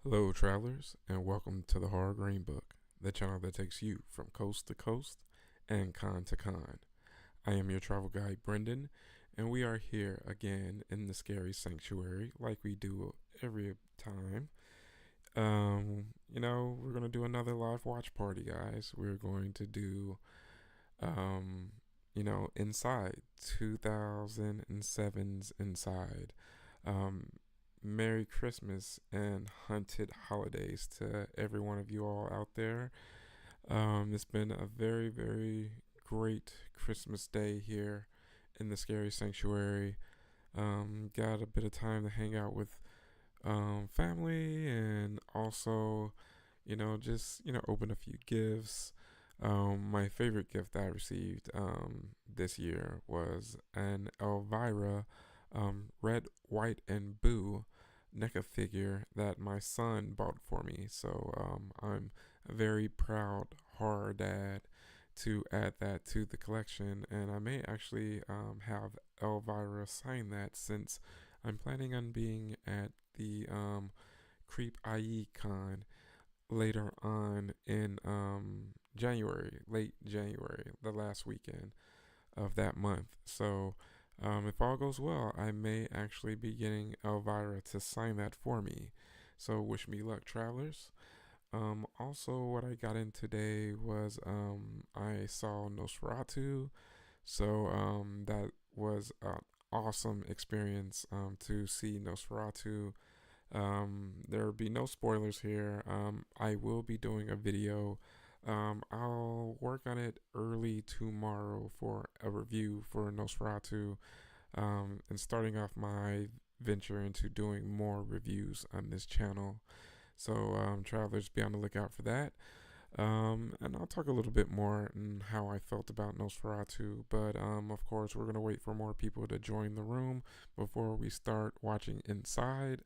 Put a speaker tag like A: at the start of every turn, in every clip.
A: Hello, travelers, and welcome to the Horror Greenbook, the channel that takes you from coast to coast and con to con. I am your travel guide, Brendan, and we are here again in the scary sanctuary like we do every time. We're going to do another live watch party, guys. We're going to do, um, Inside 2007's Inside. Um, Merry Christmas and Haunted Holidays to every one of you all out there. It's been a very, very great Christmas day here in the Scary Sanctuary. Got a bit of time to hang out with family and also, open a few gifts. My favorite gift I received this year was an Elvira red, white, and blue NECA figure that my son bought for me. So I'm a very proud horror dad to add that to the collection, and I may actually have Elvira sign that since I'm planning on being at the Creep IE Con later on in January, late January, the last weekend of that month. So, if all goes well, I may actually be getting Elvira to sign that for me. So, wish me luck, travelers. Also, what I got in today was I saw Nosferatu. So, that was an awesome experience to see Nosferatu. There will be no spoilers here. I will be doing a video. I'll work on it early tomorrow for a review for Nosferatu, and starting off my venture into doing more reviews on this channel. So, travelers, be on the lookout for that. And I'll talk a little bit more on how I felt about Nosferatu. But of course, we're gonna wait for more people to join the room before we start watching Inside.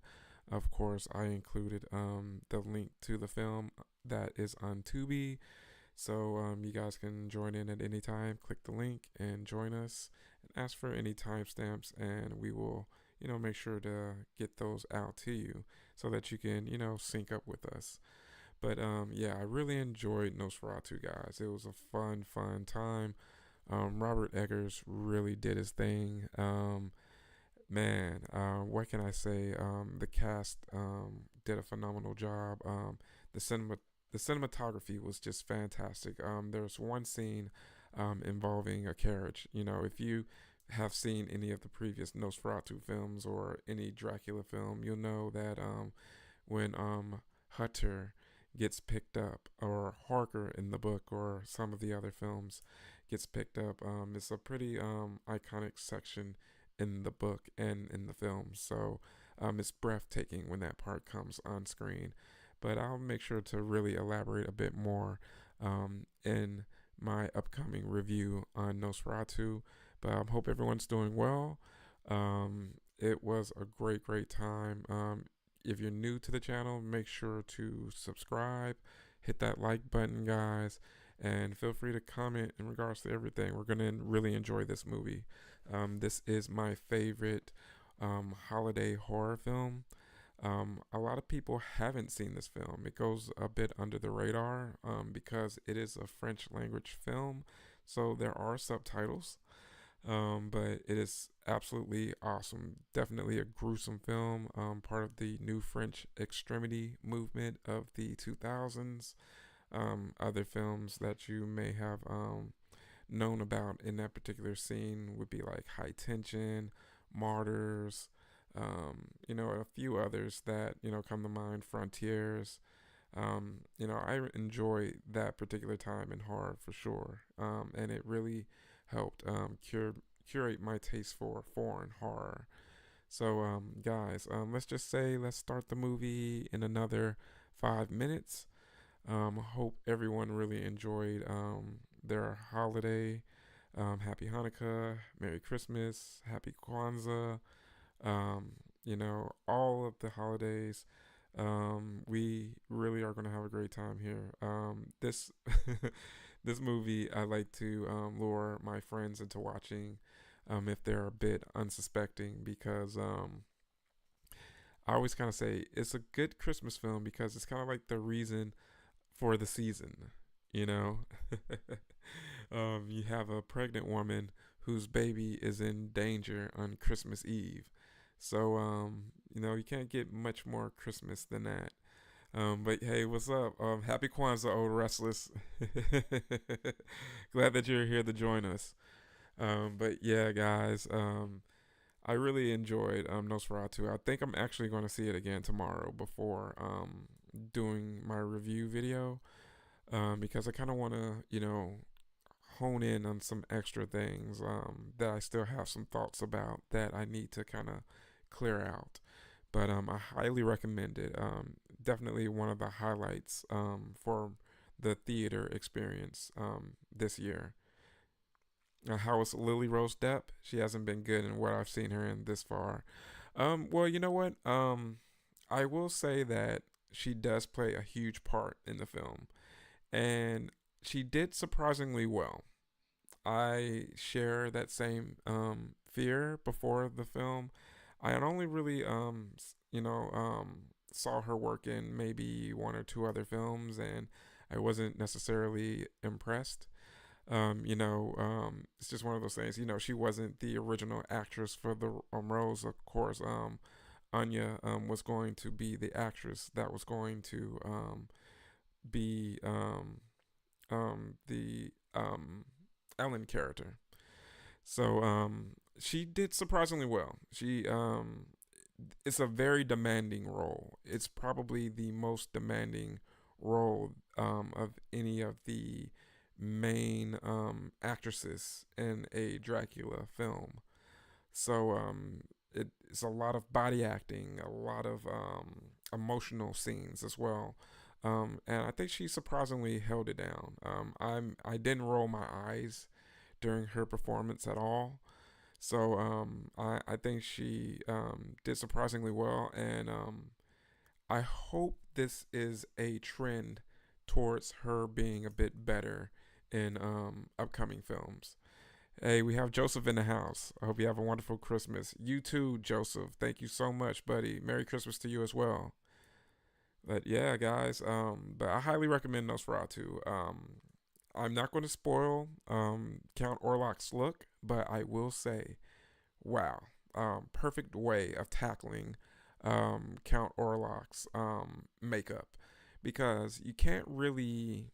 A: Of course, I included the link to the film that is on Tubi, so you guys can join in at any time. Click the link and join us, and ask for any timestamps, and we will, make sure to get those out to you so that you can, sync up with us. But yeah, I really enjoyed Nosferatu, guys. It was a fun, fun time. Robert Eggers really did his thing. Man, what can I say? The cast did a phenomenal job. The cinematography was just fantastic. There's one scene involving a carriage. If you have seen any of the previous Nosferatu films or any Dracula film, you'll know that when Hutter gets picked up, or Harker in the book, or some of the other films gets picked up, it's a pretty iconic section in the book and in the film. So it's breathtaking when that part comes on screen. But I'll make sure to really elaborate a bit more in my upcoming review on Nosferatu. But I hope everyone's doing well. It was a great, great time. If you're new to the channel, make sure to subscribe, hit that like button, guys, and feel free to comment in regards to everything. We're going to really enjoy this movie. This is my favorite holiday horror film. A lot of people haven't seen this film. It goes a bit under the radar because it is a French language film, so there are subtitles. But it is absolutely awesome. Definitely a gruesome film, part of the new French extremity movement of the 2000s. Other films that you may have known about in that particular scene would be like High Tension, Martyrs, a few others that, come to mind, Frontiers. I enjoy that particular time in horror for sure. And it really helped curate my taste for foreign horror. So, guys, let's start the movie in another 5 minutes. Hope everyone really enjoyed their holiday. Happy Hanukkah, Merry Christmas, Happy Kwanzaa. All of the holidays. We really are going to have a great time here. This this movie, I like to lure my friends into watching if they're a bit unsuspecting because I always kind of say it's a good Christmas film because it's kind of like the reason for the season. You know, you have a pregnant woman whose baby is in danger on Christmas Eve. So, you can't get much more Christmas than that. But hey, what's up? Happy Kwanzaa, old restless. Glad that you're here to join us. But yeah, guys, I really enjoyed Nosferatu. I think I'm actually going to see it again tomorrow before doing my review video, because I kind of want to, hone in on some extra things that I still have some thoughts about that I need to kind of clear out. But I highly recommend it. Definitely one of the highlights for the theater experience this year. How is Lily Rose Depp? She hasn't been good in what I've seen her in this far. Well, you know what? I will say that she does play a huge part in the film, and she did surprisingly well. I share that same fear before the film. I had only really, saw her work in maybe one or two other films, and I wasn't necessarily impressed. It's just one of those things. She wasn't the original actress for the roles. Of course, Anya was going to be the actress that was going to be the Ellen character. So she did surprisingly well. She It's a very demanding role. It's probably the most demanding role of any of the main actresses in a Dracula film. So it's a lot of body acting, a lot of emotional scenes as well. And I think she surprisingly held it down. I didn't roll my eyes during her performance at all. So I think she did surprisingly well, and I hope this is a trend towards her being a bit better in upcoming films. Hey, we have Joseph in the house. I hope you have a wonderful Christmas. You too, Joseph. Thank you so much, buddy. Merry Christmas to you as well. But yeah, guys, but I highly recommend Nosferatu. I'm not going to spoil Count Orlok's look, but I will say, wow, perfect way of tackling Count Orlok's makeup, because you can't really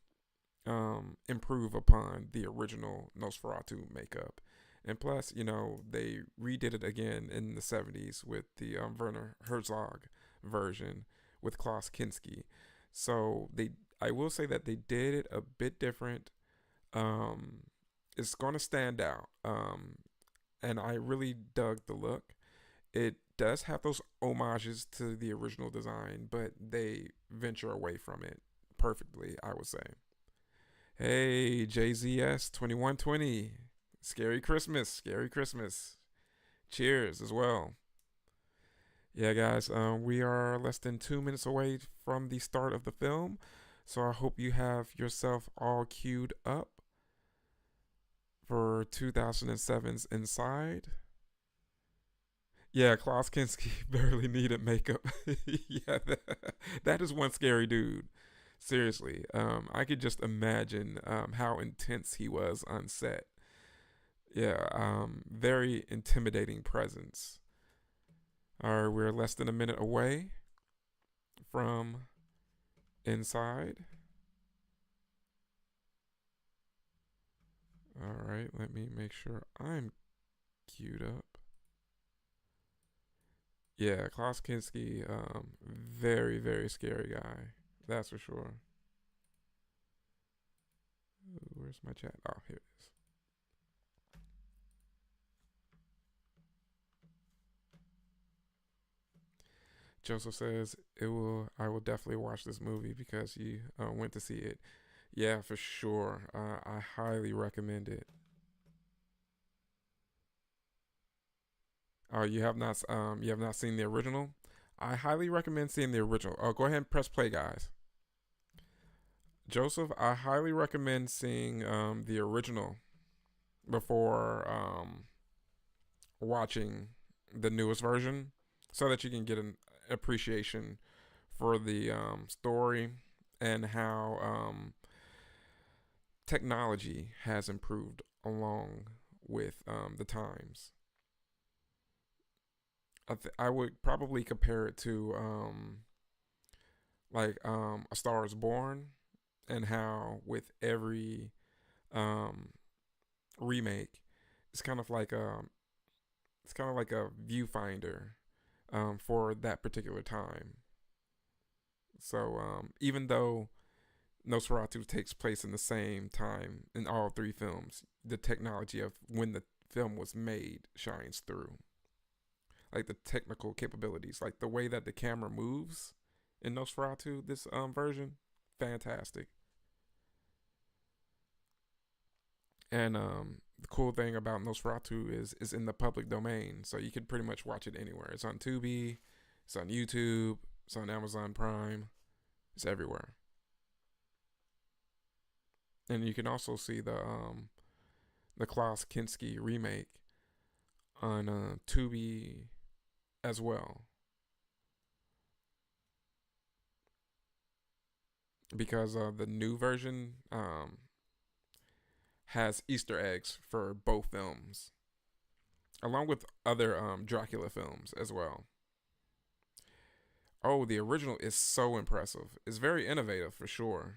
A: improve upon the original Nosferatu makeup. And plus, they redid it again in the 70s with the Werner Herzog version with Klaus Kinski. So I will say that they did it a bit different. Um, it's going to stand out. And I really dug the look. It does have those homages to the original design, but they venture away from it perfectly, I would say. Hey, JZS 2120. Scary Christmas. Scary Christmas. Cheers as well. Yeah, guys, we are less than 2 minutes away from the start of the film. So I hope you have yourself all queued up for 2007's Inside. Yeah, Klaus Kinski barely needed makeup. Yeah, that is one scary dude. Seriously, I could just imagine how intense he was on set. Yeah, very intimidating presence. All right, we're less than a minute away from Inside. All right, let me make sure I'm queued up. Yeah, Klaus Kinski, very, very scary guy. That's for sure. Ooh, where's my chat? Oh, here it is. Joseph says it will. I will definitely watch this movie because you went to see it. Yeah, for sure. I highly recommend it. Oh, you have not seen the original? I highly recommend seeing the original. Oh, go ahead and press play, guys. Joseph, I highly recommend seeing the original before watching the newest version, so that you can get appreciation for the story and how technology has improved along with the times. I would probably compare it to A Star Is Born, and how with every um, remake, it's kind of like a viewfinder for that particular time. So even though Nosferatu takes place in the same time in all three films, the technology of when the film was made shines through. Like the technical capabilities, like the way that the camera moves in Nosferatu, this version, fantastic. And the cool thing about Nosferatu is in the public domain, so you can pretty much watch it anywhere. It's on Tubi, it's on YouTube, it's on Amazon Prime, it's everywhere. And you can also see the Klaus Kinski remake on Tubi as well, because the new version has Easter eggs for both films, along with other Dracula films as well. Oh, the original is so impressive. It's very innovative for sure.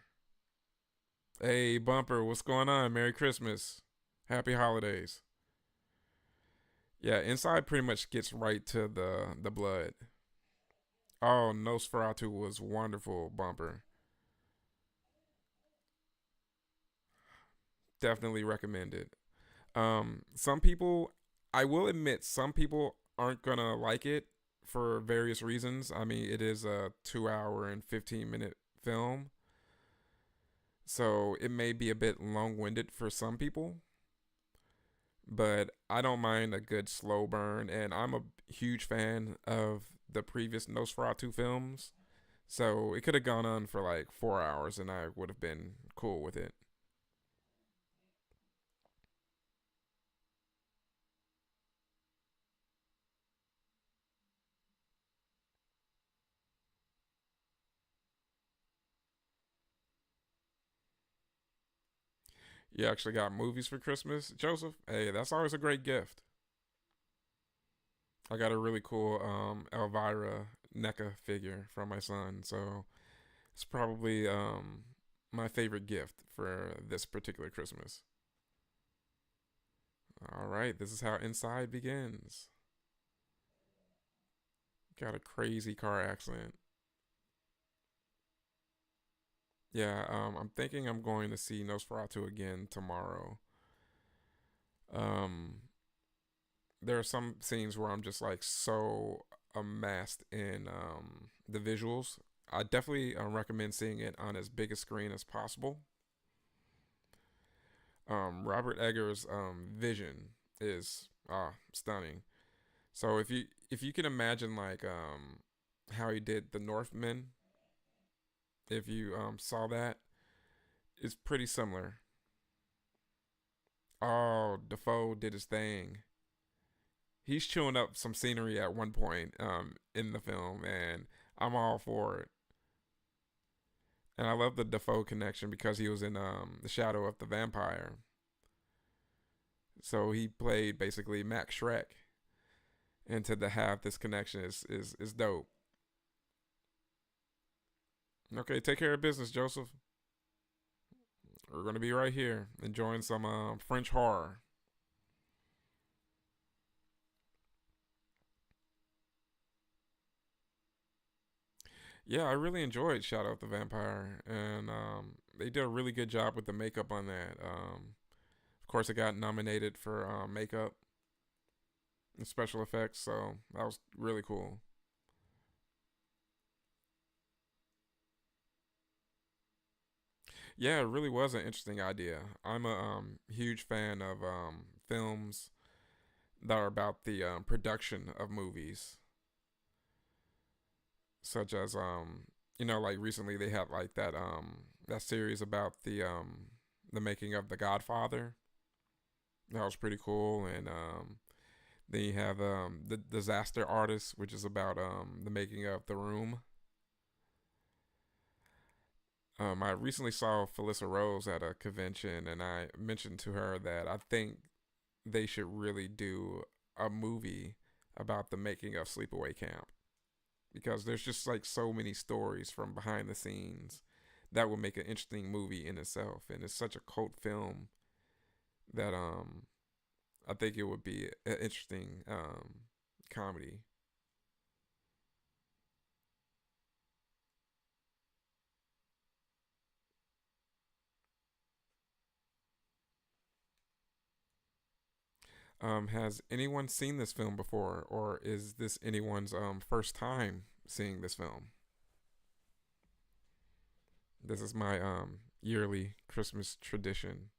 A: Hey, Bumper, what's going on? Merry Christmas. Happy holidays. Yeah, Inside pretty much gets right to the blood. Oh, Nosferatu was wonderful, Bumper. Definitely recommend it. Some people, I will admit, some people aren't gonna like it for various reasons. I mean, it is a 2 hour and 15 minute film, so it may be a bit long winded for some people. But I don't mind a good slow burn, and I'm a huge fan of the previous Nosferatu films. So it could have gone on for like 4 hours, and I would have been cool with it. You actually got movies for Christmas, Joseph? Hey, that's always a great gift. I got a really cool Elvira NECA figure from my son, so it's probably my favorite gift for this particular Christmas. All right, this is how Inside begins. Got a crazy car accident. Yeah, I'm thinking I'm going to see Nosferatu again tomorrow. Um, there are some scenes where I'm just like so amassed in the visuals. I definitely recommend seeing it on as big a screen as possible. Robert Eggers' vision is stunning. So if you can imagine like how he did the Northman, if you saw that, it's pretty similar. Oh, Defoe did his thing. He's chewing up some scenery at one point in the film, and I'm all for it. And I love the Defoe connection because he was in the Shadow of the Vampire, so he played basically Max Shrek, and to have this connection is dope. Okay, take care of business, Joseph. We're gonna be right here enjoying some French horror. Yeah, I really enjoyed Shadow of the Vampire, and they did a really good job with the makeup on that. Of course, it got nominated for makeup and special effects, so that was really cool. Yeah, it really was an interesting idea. I'm a huge fan of films that are about the production of movies, such as like recently they had like that series about the making of The Godfather. That was pretty cool, and Then you have the Disaster Artist, which is about the making of The Room. I recently saw Felissa Rose at a convention, and I mentioned to her that I think they should really do a movie about the making of Sleepaway Camp, because there's just like so many stories from behind the scenes that would make an interesting movie in itself, and it's such a cult film that I think it would be an interesting comedy. Has anyone seen this film before, or is this anyone's first time seeing this film? This is my yearly Christmas tradition,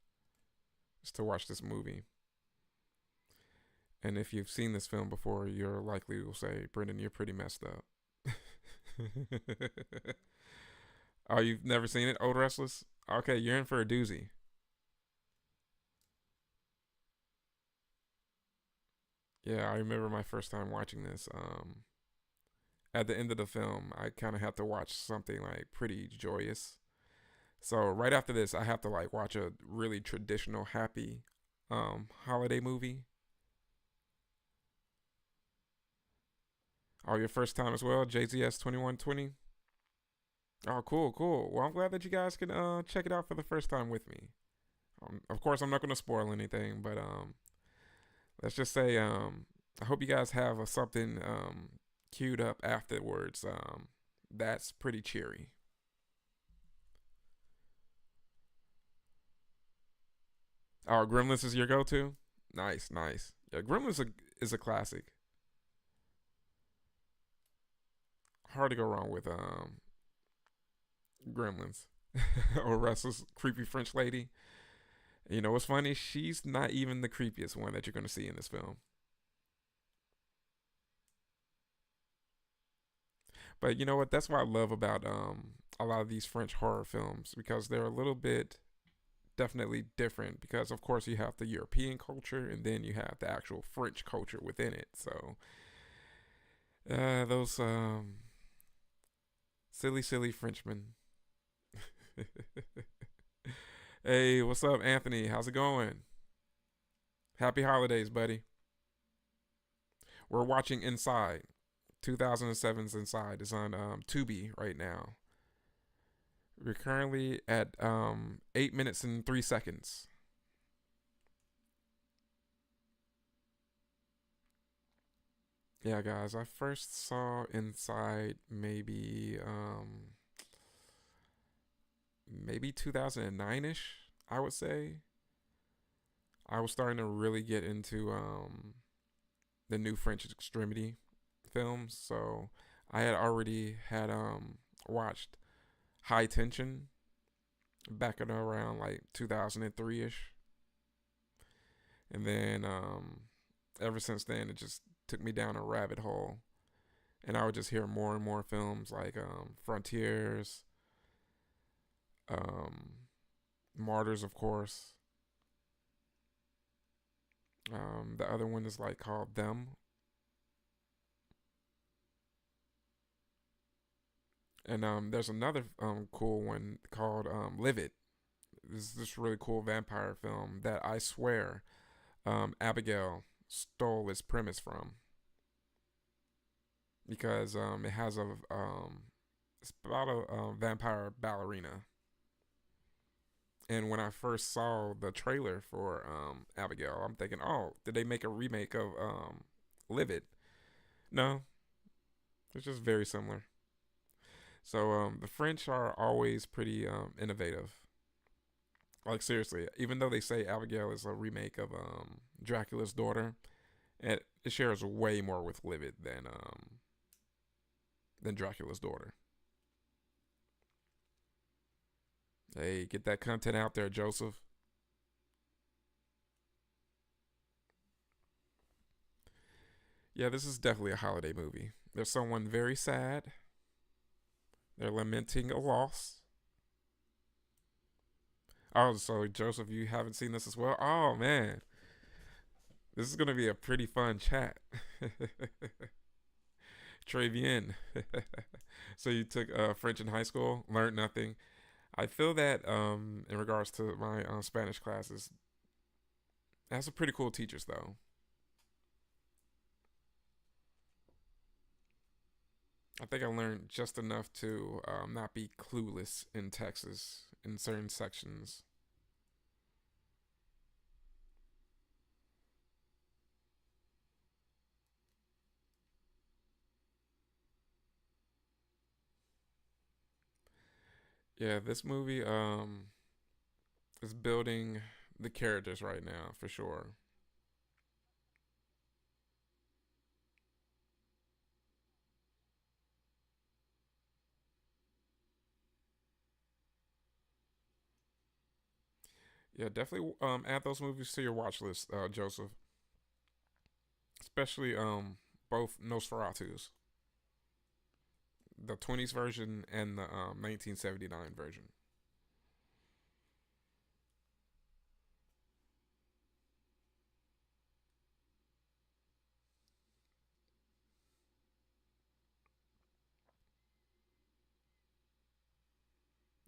A: is to watch this movie. And if you've seen this film before, you're likely will say, "Brendan, you're pretty messed up." Oh, you've never seen it, Old Restless? Okay, you're in for a doozy. Yeah, I remember my first time watching this. At the end of the film, I kind of have to watch something like pretty joyous. So right after this, I have to like watch a really traditional, happy holiday movie. Oh, your first time as well, JZS 2120. Oh, cool, cool. Well, I'm glad that you guys can check it out for the first time with me. Of course, I'm not going to spoil anything, but let's just say I hope you guys have something queued up afterwards. That's pretty cheery. Oh, Gremlins is your go-to. Nice, nice. Yeah, is a classic. Hard to go wrong with Gremlins or Russell's creepy French lady. You know what's funny? She's not even the creepiest one that you're going to see in this film. But you know what? That's what I love about a lot of these French horror films, because they're a little bit definitely different, because of course you have the European culture and then you have the actual French culture within it. So those silly silly Frenchmen. Hey, what's up, Anthony? How's it going? Happy holidays, buddy. We're watching Inside. 2007's Inside is on Tubi right now. We're currently at 8 minutes and 3 seconds. Yeah, guys, I first saw Inside maybe 2009 ish. I would say I was starting to really get into the new French Extremity films, so I had already had watched High Tension back in around like 2003 ish, and then ever since then it just took me down a rabbit hole, and I would just hear more and more films like Frontiers, um, Martyrs, of course. The other one is like called Them, and there's another cool one called Livid. This is this really cool vampire film that I swear Abigail stole its premise from, because it has a it's about a vampire ballerina. And when I first saw the trailer for Abigail, I'm thinking, oh, did they make a remake of Livid? No, it's just very similar. So the French are always pretty innovative. Like seriously, even though they say Abigail is a remake of Dracula's daughter, it shares way more with Livid than Dracula's daughter. Hey, get that content out there, Joseph. Yeah, this is definitely a holiday movie. There's someone very sad. They're lamenting a loss. Oh, so Joseph, you haven't seen this as well? Oh man, This is gonna be a pretty fun chat. Très bien. So you took French in high school, learned nothing. I feel that in regards to my Spanish classes, I have some pretty cool teachers though. I think I learned just enough to not be clueless in Texas in certain sections. Yeah, this movie is building the characters right now for sure. Yeah, definitely add those movies to your watch list, Joseph. Especially both Nosferatu's, the 20s version and the 1979 version.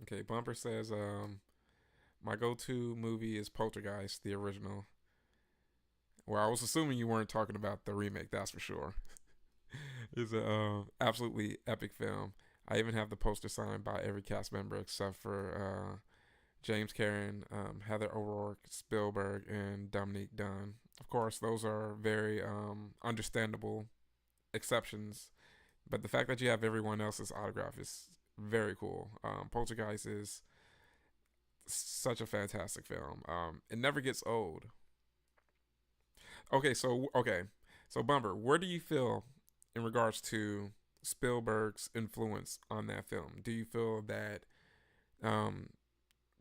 A: Okay, Bumper says my go-to movie is Poltergeist, the original. Well, I was assuming you weren't talking about the remake, that's for sure. It's a absolutely epic film. I even have the poster signed by every cast member except for James Karen, Heather O'Rourke, Spielberg, and Dominique Dunn. Of course, those are very understandable exceptions, but the fact that you have everyone else's autograph is very cool. Poltergeist is such a fantastic film. It never gets old. Okay, so Bumper, where do you feel in regards to Spielberg's influence on that film? Do you feel that um,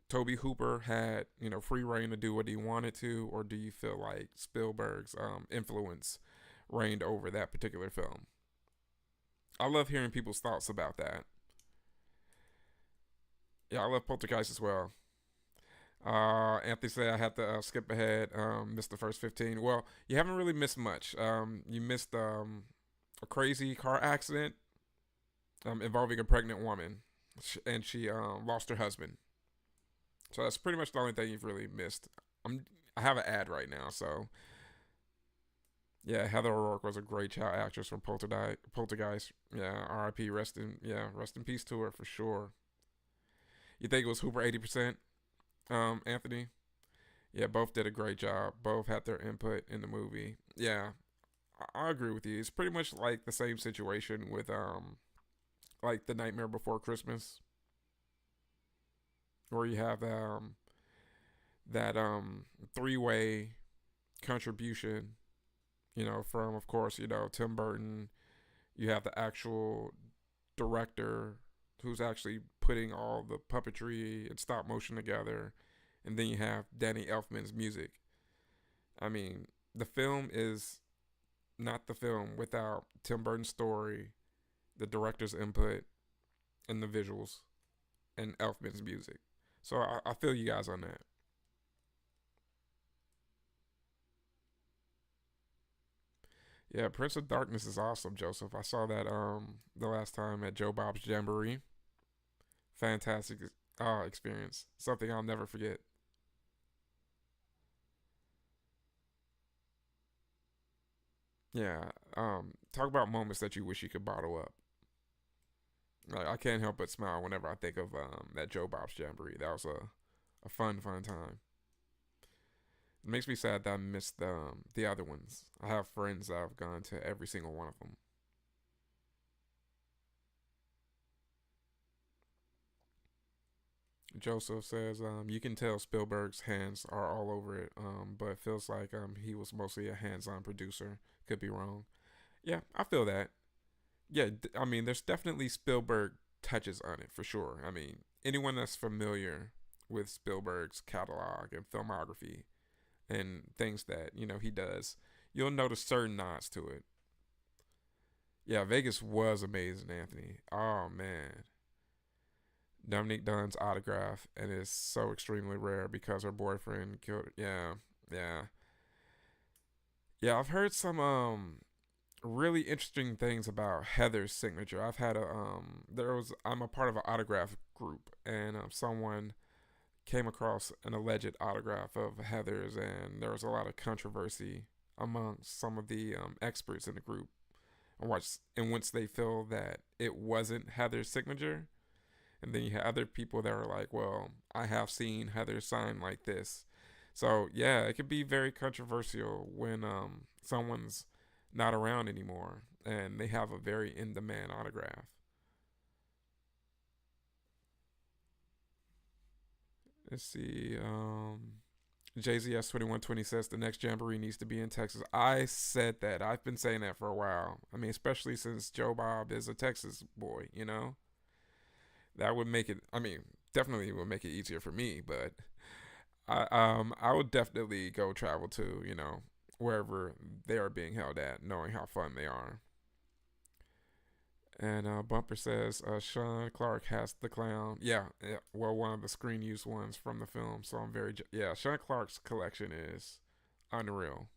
A: Toby Hooper had free reign to do what he wanted to, or do you feel like Spielberg's influence reigned over that particular film? I love hearing people's thoughts about that. Yeah, I love Poltergeist as well. Anthony said I had to skip ahead, missed the first 15. Well, you haven't really missed much. You missed a crazy car accident involving a pregnant woman, and she lost her husband. So that's pretty much the only thing you've really missed. I have an ad right now, so yeah, Heather O'Rourke was a great child actress from Poltergeist. Yeah, R.I.P. Rest in peace to her for sure. You think it was Hooper 80%, Anthony? Yeah, both did a great job. Both had their input in the movie. Yeah, I agree with you. It's pretty much like the same situation with like the Nightmare Before Christmas, where you have that three-way contribution. From of course Tim Burton. You have the actual director who's actually putting all the puppetry and stop motion together, and then you have Danny Elfman's music. I mean, the film is not the film without Tim Burton's story, the director's input, and the visuals, and Elfman's music. So I feel you guys on that. Yeah, Prince of Darkness is awesome, Joseph. I saw that the last time at Joe Bob's Jamboree. Fantastic experience. Something I'll never forget. Yeah. Talk about moments that you wish you could bottle up. Like, I can't help but smile whenever I think of that Joe Bob's Jamboree. That was a fun time. It makes me sad that I missed the other ones. I have friends that have gone to every single one of them. Joseph says, you can tell Spielberg's hands are all over it, but it feels like he was mostly a hands-on producer. Could be wrong. Yeah, I feel that. Yeah, I mean, there's definitely Spielberg touches on it for sure. I mean, anyone that's familiar with Spielberg's catalog and filmography and things that he does, you'll notice certain nods to it. Yeah, Vegas was amazing, Anthony. Oh man, Dominique Dunn's autograph, and it's so extremely rare because her boyfriend killed her. Yeah, yeah. Yeah, I've heard some really interesting things about Heather's signature. I've had a I'm a part of an autograph group, and someone came across an alleged autograph of Heather's, and there was a lot of controversy among some of the experts in the group, in which they feel that it wasn't Heather's signature. And then you have other people that are like, well, I have seen Heather sign like this. So yeah, it could be very controversial when someone's not around anymore and they have a very in demand autograph. Let's see. JZS 2120 says the next jamboree needs to be in Texas. I said that. I've been saying that for a while. I mean, especially since Joe Bob is a Texas boy, you know? That would make it, I mean, definitely would make it easier for me, but I would definitely go travel to, wherever they are being held at, knowing how fun they are. And Bumper says Sean Clark has the clown. Yeah, yeah. Well, one of the screen use ones from the film. So I'm yeah. Sean Clark's collection is unreal.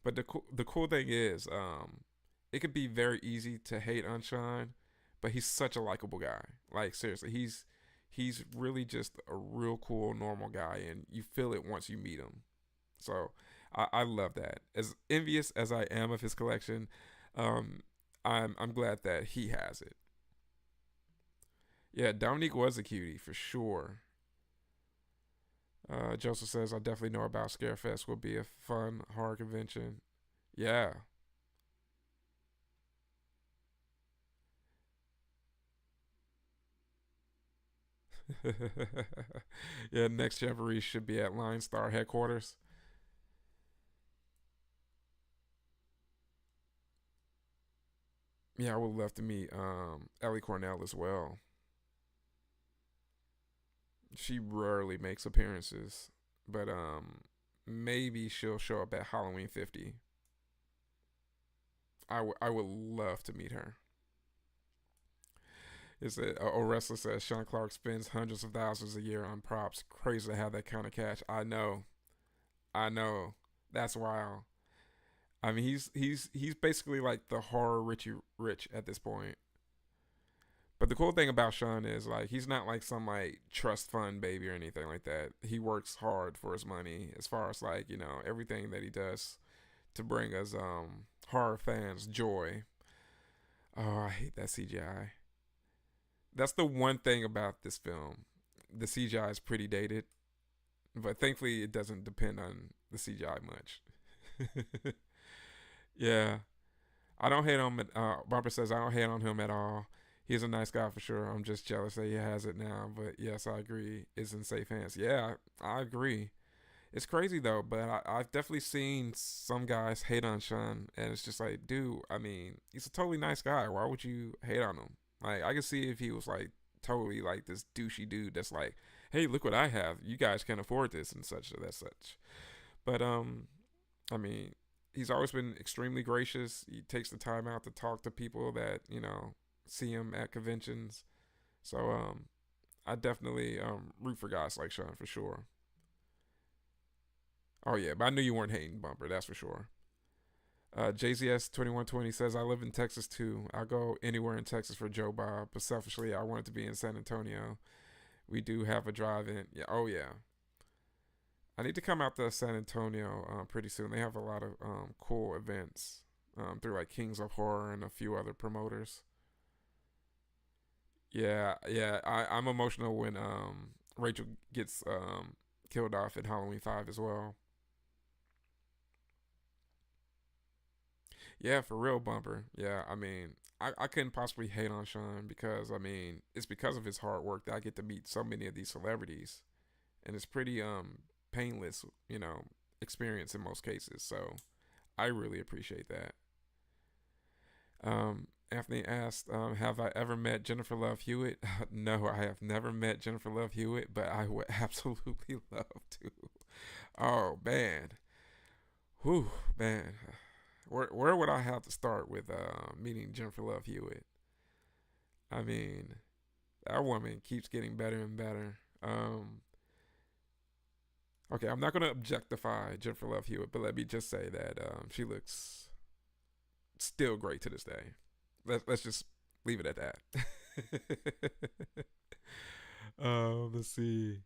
A: But the cool thing is, it could be very easy to hate on Sean, but he's such a likable guy. Like seriously, he's really just a real cool normal guy, and you feel it once you meet him. So I love that. As envious as I am of his collection, um, I'm glad that he has it. Yeah, Dominique was a cutie for sure. Joseph says I definitely know about Scarefest. Will be a fun horror convention. Yeah. Yeah, next Jamboree should be at Line Star headquarters. Yeah, I would love to meet Ellie Cornell as well. She rarely makes appearances, but maybe she'll show up at Halloween 50. I would love to meet her. Is it Oressa says Sean Clark spends hundreds of thousands a year on props. Crazy to have that kind of cash. I know. That's wild. I mean, he's basically like the horror Richie Rich at this point. But the cool thing about Sean is like he's not like some like trust fund baby or anything like that. He works hard for his money as far as like, everything that he does to bring us horror fans joy. Oh, I hate that CGI. That's the one thing about this film. The CGI is pretty dated, but thankfully it doesn't depend on the CGI much. Yeah, I don't hate on. Barbara says I don't hate on him at all. He's a nice guy for sure. I'm just jealous that he has it now. But yes, I agree. It's in safe hands. Yeah, I agree. It's crazy though, but I've definitely seen some guys hate on Sean, and it's just like, dude. I mean, he's a totally nice guy. Why would you hate on him? Like, I could see if he was like totally like this douchey dude that's like, hey, look what I have. You guys can't afford this and such. That's such. But I mean, he's always been extremely gracious. He takes the time out to talk to people that see him at conventions. So I definitely root for guys like Sean for sure. Oh yeah, but I knew you weren't hating Bumper. That's for sure. JZS 2120 says I live in Texas too. I'll go anywhere in Texas for Joe Bob, but selfishly I want it to be in San Antonio. We do have a drive-in. Yeah. Oh yeah. I need to come out to San Antonio pretty soon. They have a lot of cool events through like Kings of Horror and a few other promoters. Yeah, yeah. I'm emotional when Rachel gets killed off in Halloween 5 as well. Yeah, for real, Bumper. Yeah, I mean, I couldn't possibly hate on Sean because I mean it's because of his hard work that I get to meet so many of these celebrities, and it's pretty painless, experience in most cases. So I really appreciate that. Anthony asked, "Have I ever met Jennifer Love Hewitt?" No, I have never met Jennifer Love Hewitt, but I would absolutely love to. Oh man, whew, man, where would I have to start with meeting Jennifer Love Hewitt? I mean, that woman keeps getting better and better. Okay, I'm not gonna objectify Jennifer Love Hewitt, but let me just say that she looks still great to this day. Let's just leave it at that. Let's see.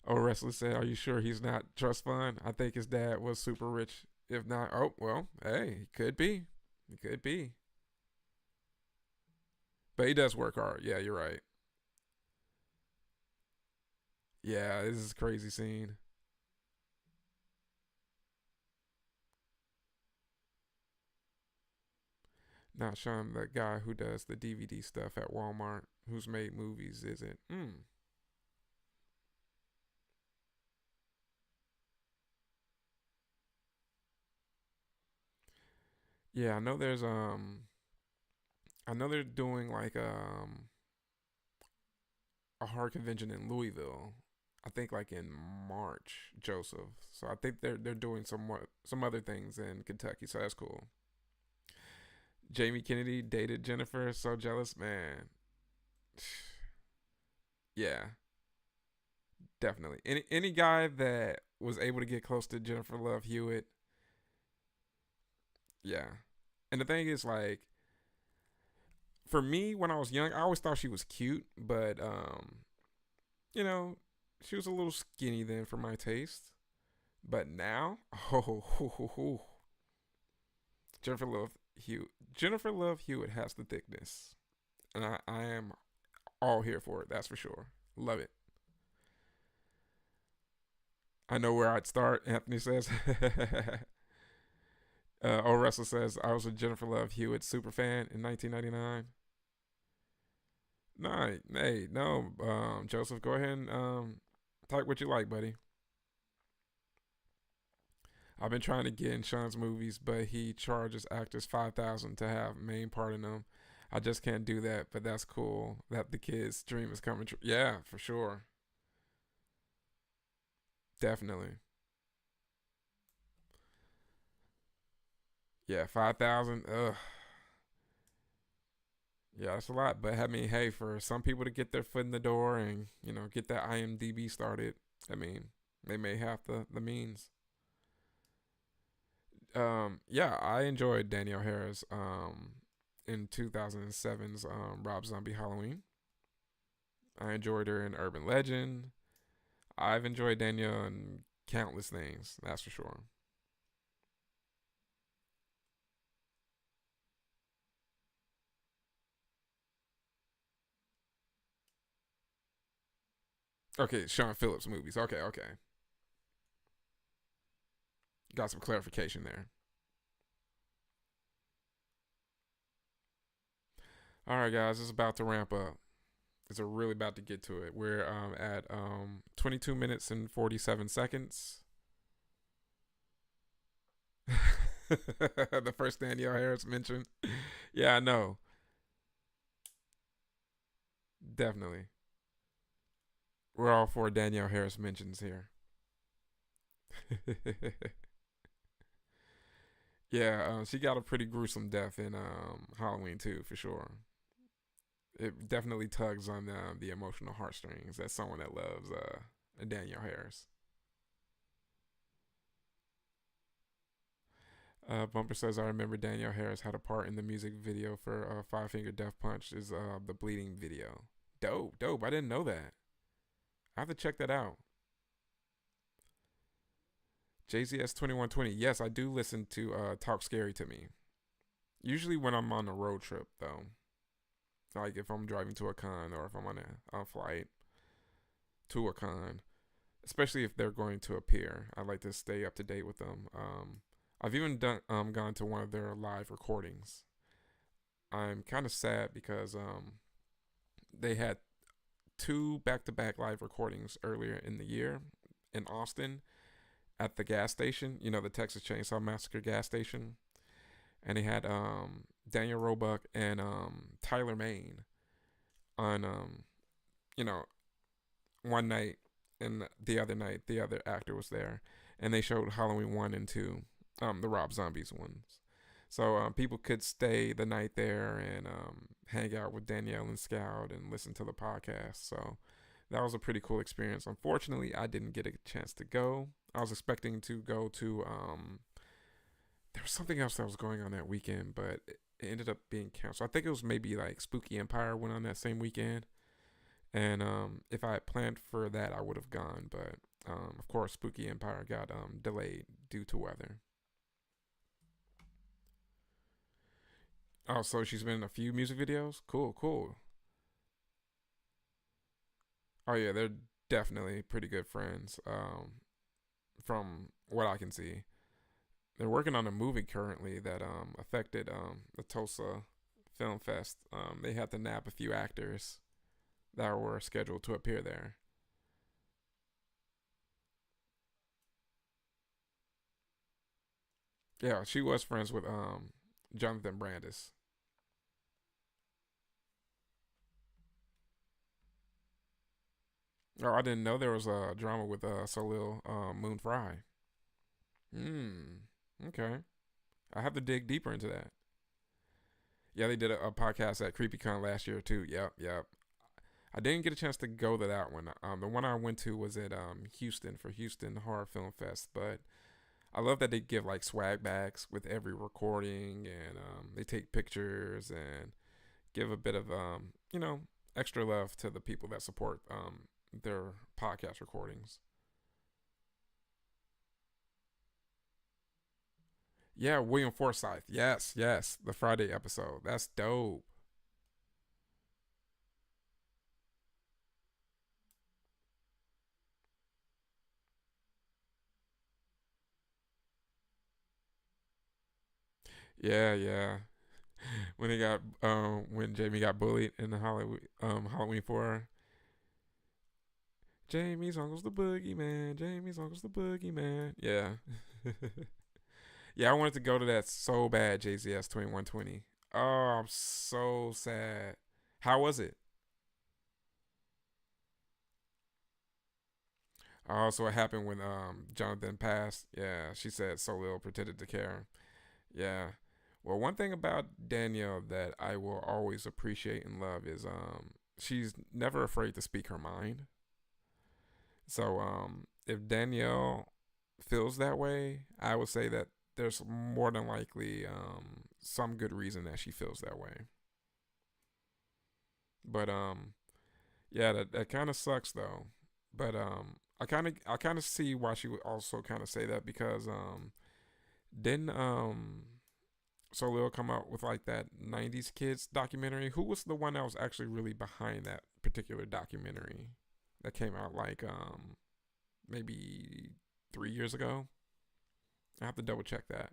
A: Oh, Wrestler said, "Are you sure he's not trust fund? I think his dad was super rich. If not, oh well, hey, he could be. He could be. But he does work hard. Yeah, you're right. Yeah, this is a crazy scene. Not Sean, the guy who does the DVD stuff at Walmart, who's made movies, is it? Yeah, I know they're doing like a horror convention in Louisville. I think like in March, Joseph. So I think they're doing some other things in Kentucky. So that's cool. Jamie Kennedy dated Jennifer. So jealous, man. Yeah, definitely. Any guy that was able to get close to Jennifer Love Hewitt, yeah. And the thing is, like, for me when I was young, I always thought she was cute, but you know, she was a little skinny then for my taste. But now, oh, Jennifer Love Hewitt. Jennifer Love Hewitt has the thickness, and I am all here for it. That's for sure. Love it. I know where I'd start. Anthony says. O Russell says I was a Jennifer Love Hewitt super fan in 1999. No, hey, no, Joseph, go ahead and type what you like, buddy. I've been trying to get in Sean's movies, but he charges actors 5,000 to have main part in them. I just can't do that, but that's cool that the kid's dream is coming true. Yeah, for sure, definitely. Yeah, 5,000. Ugh. Yeah, that's a lot. But I mean, hey, for some people to get their foot in the door and get that IMDb started, I mean, they may have the means. Yeah, I enjoyed Danielle Harris in 2007's Rob Zombie Halloween. I enjoyed her in Urban Legend. I've enjoyed Danielle in countless things, that's for sure. Okay, Sean Phillips movies. Okay, okay. Got some clarification there. All right, guys, it's about to ramp up. It's really about to get to it. We're at 22 minutes and 47 seconds. The first Danielle Harris mentioned. Yeah, I know. Definitely. We're all for Danielle Harris mentions here. Yeah, she got a pretty gruesome death in Halloween too, for sure. It definitely tugs on the emotional heartstrings as someone that loves Danielle Harris. Bumper says, I remember Danielle Harris had a part in the music video for Five Finger Death Punch, is the bleeding video. Dope, dope. I didn't know that. I have to check that out. JZS 2120. Yes, I do listen to Talk Scary to Me. Usually when I'm on a road trip, though. Like if I'm driving to a con or if I'm on a flight to a con, especially if they're going to appear. I like to stay up to date with them. I've even gone to one of their live recordings. I'm kind of sad because they had two back to back live recordings earlier in the year in Austin at the gas station, the Texas Chainsaw Massacre gas station. And they had Daniel Roebuck and Tyler Maine on, you know, one night, and the other night the other actor was there, and they showed Halloween 1 and 2, the Rob Zombies ones. So people could stay the night there and hang out with Danielle and Scout and listen to the podcast. So That was a pretty cool experience. Unfortunately, I didn't get a chance to go. I was expecting to go to there was something else that was going on that weekend, but it ended up being canceled. I think it was maybe like Spooky Empire went on that same weekend. And if I had planned for that, I would have gone. But of course, Spooky Empire got delayed due to weather. Oh, so she's been in a few music videos. Cool, cool. Oh yeah, they're definitely pretty good friends. From what I can see, they're working on a movie currently that affected the Tulsa Film Fest. They had to nab a few actors that were scheduled to appear there. Yeah, she was friends with Jonathan Brandis. Oh, I didn't know there was a drama with Salil Moon Fry. Hmm. Okay. I have to dig deeper into that. Yeah, they did a podcast at CreepyCon last year too. Yep, yep. I didn't get a chance to go to that one. The one I went to was at Houston for Houston Horror Film Fest. But I love that they give like swag bags with every recording, and they take pictures and give a bit of extra love to the people that support their podcast recordings. Yeah, William Forsythe. Yes, yes, the Friday episode. That's dope. Yeah, yeah. When Jamie got bullied in the Halloween 4. Jamie's uncle's the boogeyman. Jamie's uncle's the boogeyman. Yeah. Yeah, I wanted to go to that so bad, JZS 2120. Oh, I'm so sad. How was it? Oh, so it happened when Jonathan passed. Yeah, she said so little pretended to care. Yeah. Well, one thing about Danielle that I will always appreciate and love is she's never afraid to speak her mind. So if Danielle feels that way, I would say that there's more than likely some good reason that she feels that way. But yeah, that kind of sucks though. But I kind of see why she would also kind of say that because didn't Solil come out with like that '90s kids documentary? Who was the one that was actually really behind that particular documentary that came out like maybe 3 years ago? I have to double check that.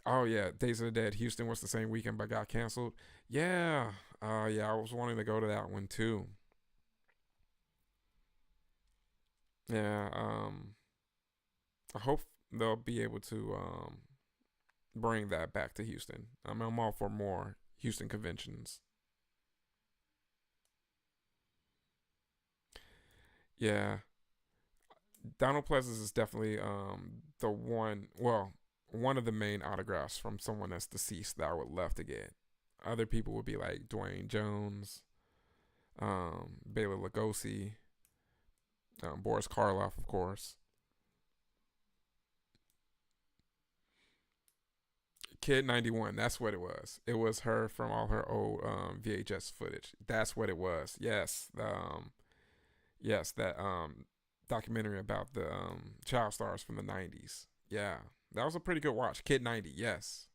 A: Oh yeah, Days of the Dead. Houston was the same weekend but got canceled. Yeah, yeah, I was wanting to go to that one too. Yeah, I hope they'll be able to bring that back to Houston. I'm all for more Houston conventions. Yeah, Donald Pleasance is definitely the one. Well, one of the main autographs from someone that's deceased that I would love to get. Other people would be like Dwayne Jones, Bela Lugosi, Boris Karloff, of course. Kid 91, that's what it was. It was her from all her old VHS footage. That's what it was. Yes, yes, that documentary about the child stars from the 90s. Yeah, that was a pretty good watch. Kid 90, yes.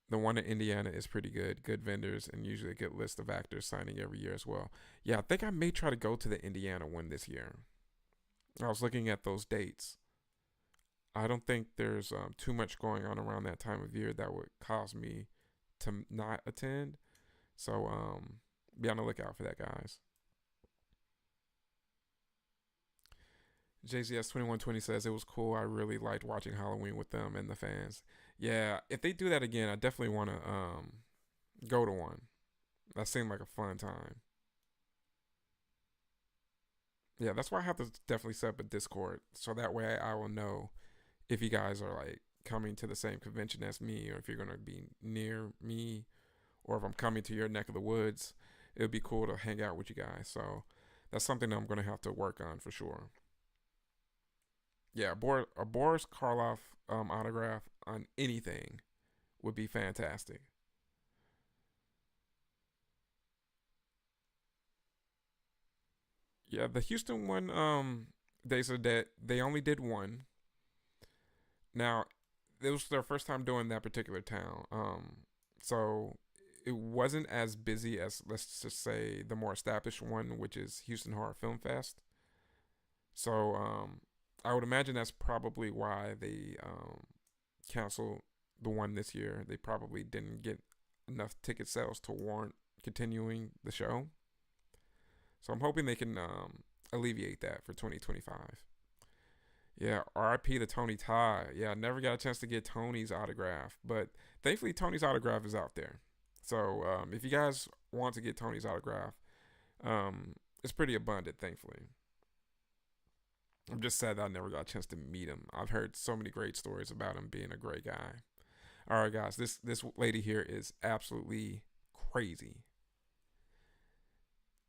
A: The one in Indiana is pretty good. Good vendors and usually a good list of actors signing every year as well. Yeah, I think I may try to go to the Indiana one this year. I was looking at those dates. I don't think there's too much going on around that time of year that would cause me to not attend. So be on the lookout for that, guys. JZS 2120 says it was cool. I really liked watching Halloween with them and the fans. Yeah, if they do that again, I definitely want to go to one. That seemed like a fun time. Yeah, that's why I have to definitely set up a Discord so that way I will know if you guys are like coming to the same convention as me or if you're gonna be near me or if I'm coming to your neck of the woods, it would be cool to hang out with you guys. So that's something that I'm gonna have to work on for sure. Yeah, a Boris Karloff autograph on anything would be fantastic. Yeah, the Houston one, they said that they only did one. Now, it was their first time doing that particular town. So it wasn't as busy as, let's just say, the more established one, which is Houston Horror Film Fest. So I would imagine that's probably why they canceled the one this year. They probably didn't get enough ticket sales to warrant continuing the show. So I'm hoping they can alleviate that for 2025. Yeah, RIP to Tony Todd. Yeah, I never got a chance to get Tony's autograph, but thankfully Tony's autograph is out there. So if you guys want to get Tony's autograph, it's pretty abundant, thankfully. I'm just sad that I never got a chance to meet him. I've heard so many great stories about him being a great guy. All right, guys, this lady here is absolutely crazy.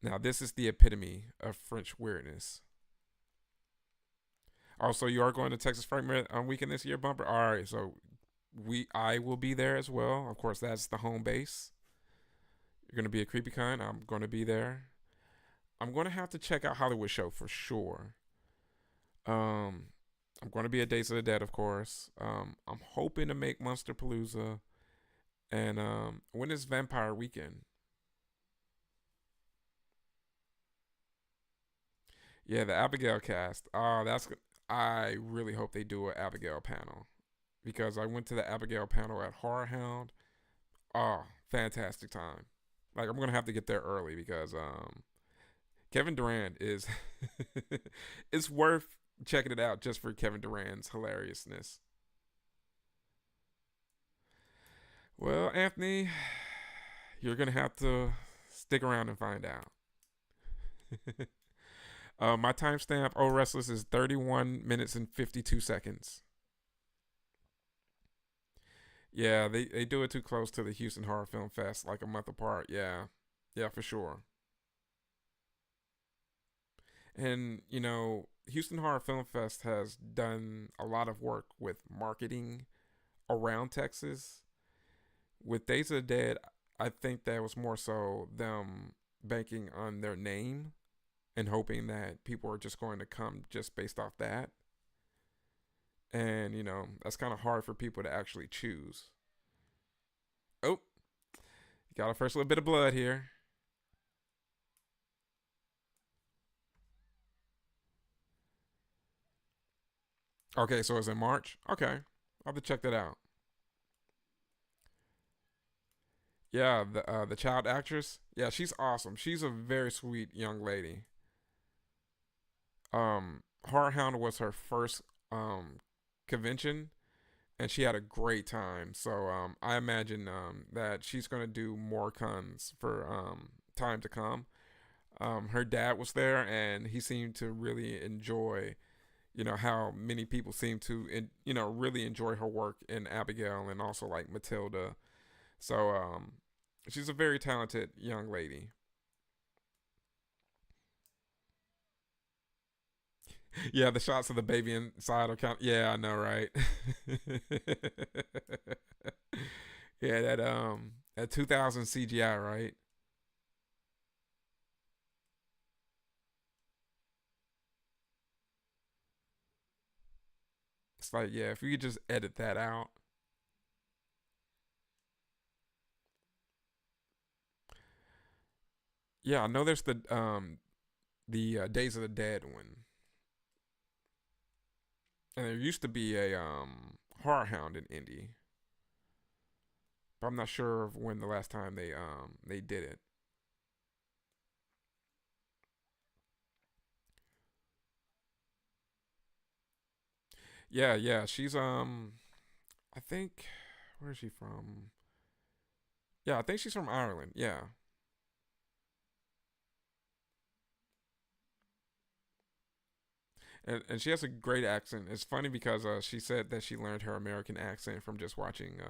A: Now, this is the epitome of French weirdness. Also, you are going to Texas Fright Weekend this year, Bumper. All right, so I will be there as well. Of course, that's the home base. You're going to be a creepy con. I'm going to be there. I'm going to have to check out Hollywood Show for sure. Um, I'm going to be at Days of the Dead, of course. I'm hoping to make Monster Palooza. And when is Vampire Weekend? Yeah, the Abigail cast. I really hope they do an Abigail panel because I went to the Abigail panel at Horror Hound. Oh, fantastic time! Like I'm gonna have to get there early because Kevin Durant is it's worth checking it out just for Kevin Durant's hilariousness. Well, Anthony, you're gonna have to stick around and find out. My timestamp, Oh Restless, is 31 minutes and 52 seconds. Yeah, they do it too close to the Houston Horror Film Fest, like a month apart. Yeah, yeah, for sure. And, Houston Horror Film Fest has done a lot of work with marketing around Texas. With Days of the Dead, I think that was more so them banking on their name and hoping that people are just going to come just based off that. And, that's kind of hard for people to actually choose. Oh, got a first little bit of blood here. Okay, so it's in March. Okay, I'll have to check that out. Yeah, the child actress. Yeah, she's awesome. She's a very sweet young lady. Horror Hound was her first convention, and she had a great time. So I imagine that she's gonna do more cons for time to come. Her dad was there, and he seemed to really enjoy, how many people seem to, really enjoy her work in Abigail and also like Matilda. So she's a very talented young lady. Yeah, the shots of the baby inside are kind. Yeah, I know, right? Yeah, that 2000 CGI, right? It's like, yeah, if we could just edit that out. Yeah, I know there's the Days of the Dead one, and there used to be a Horror Hound in Indy, but I'm not sure of when the last time they did it. Yeah, yeah, she's I think where is she from? Yeah, I think she's from Ireland. Yeah, and she has a great accent. It's funny because she said that she learned her American accent from just watching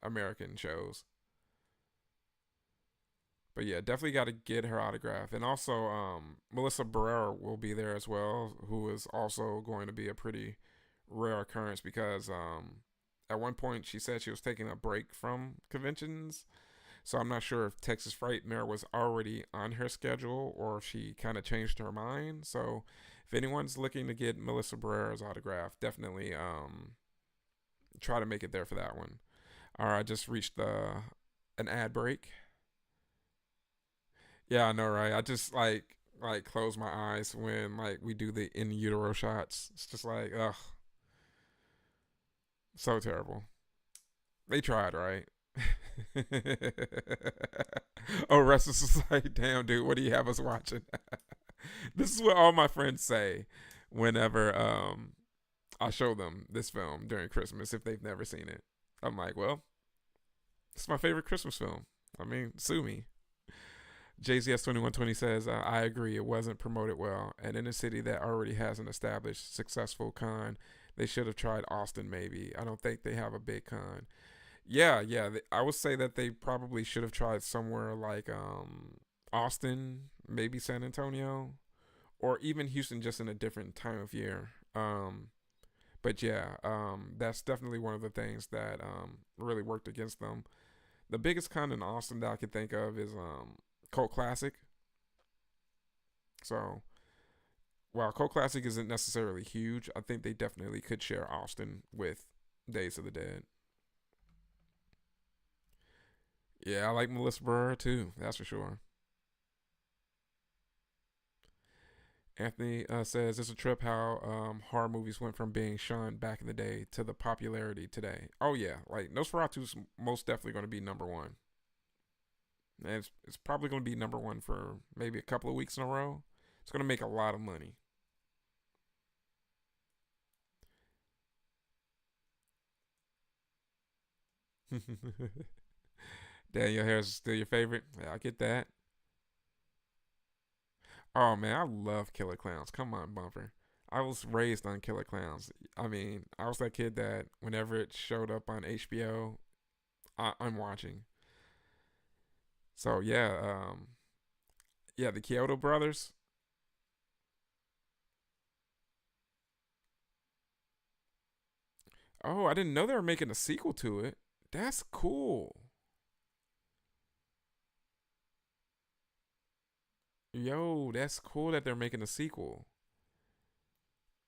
A: American shows. But yeah, definitely got to get her autograph. And also, Melissa Barrera will be there as well, who is also going to be a pretty rare occurrence because at one point she said she was taking a break from conventions. So I'm not sure if Texas Frightmare was already on her schedule or if she kind of changed her mind. So if anyone's looking to get Melissa Barrera's autograph, definitely try to make it there for that one. All right, I just reached the an ad break. Yeah, I know, right? I just like close my eyes when like we do the in utero shots. It's just like ugh, so terrible. They tried, right? Oh, Russ is like, damn, dude, what do you have us watching? This is what all my friends say whenever I show them this film during Christmas if they've never seen it. I'm like, well, it's my favorite Christmas film. I mean, sue me. JZS2120 says, I agree, it wasn't promoted well. And in a city that already has an established successful con, they should have tried Austin maybe. I don't think they have a big con. Yeah, yeah. I would say that they probably should have tried somewhere like Austin, maybe San Antonio, or even Houston just in a different time of year. But yeah, that's definitely one of the things that really worked against them. The biggest con in Austin that I could think of is Cult Classic. So while Cult Classic isn't necessarily huge, I think they definitely could share Austin with Days of the Dead. Yeah, I like Melissa Burr too. That's for sure. Anthony says it's a trip how horror movies went from being shunned back in the day to the popularity today. Oh yeah, like Nosferatu's most definitely going to be number one. And it's probably going to be number one for maybe a couple of weeks in a row. It's going to make a lot of money. Daniel Harris is still your favorite. Yeah, I get that. Oh man, I love Killer Clowns. Come on, Bumper. I was raised on Killer Clowns. I mean, I was that kid that whenever it showed up on HBO, I'm watching. So yeah, yeah, the Kyoto brothers. Oh, I didn't know they were making a sequel to it. That's cool. Yo, that's cool that they're making a sequel.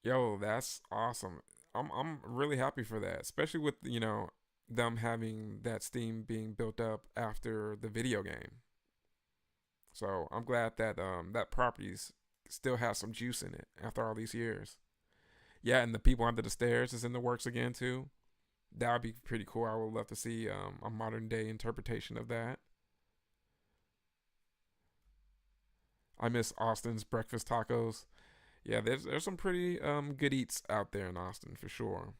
A: Yo, that's awesome. I'm really happy for that, especially with them having that steam being built up after the video game. So I'm glad that that properties still has some juice in it after all these years. Yeah, and the people under the stairs is in the works again too. That would be pretty cool. I would love to see a modern day interpretation of that. I miss Austin's breakfast tacos. Yeah, there's some pretty good eats out there in Austin for sure.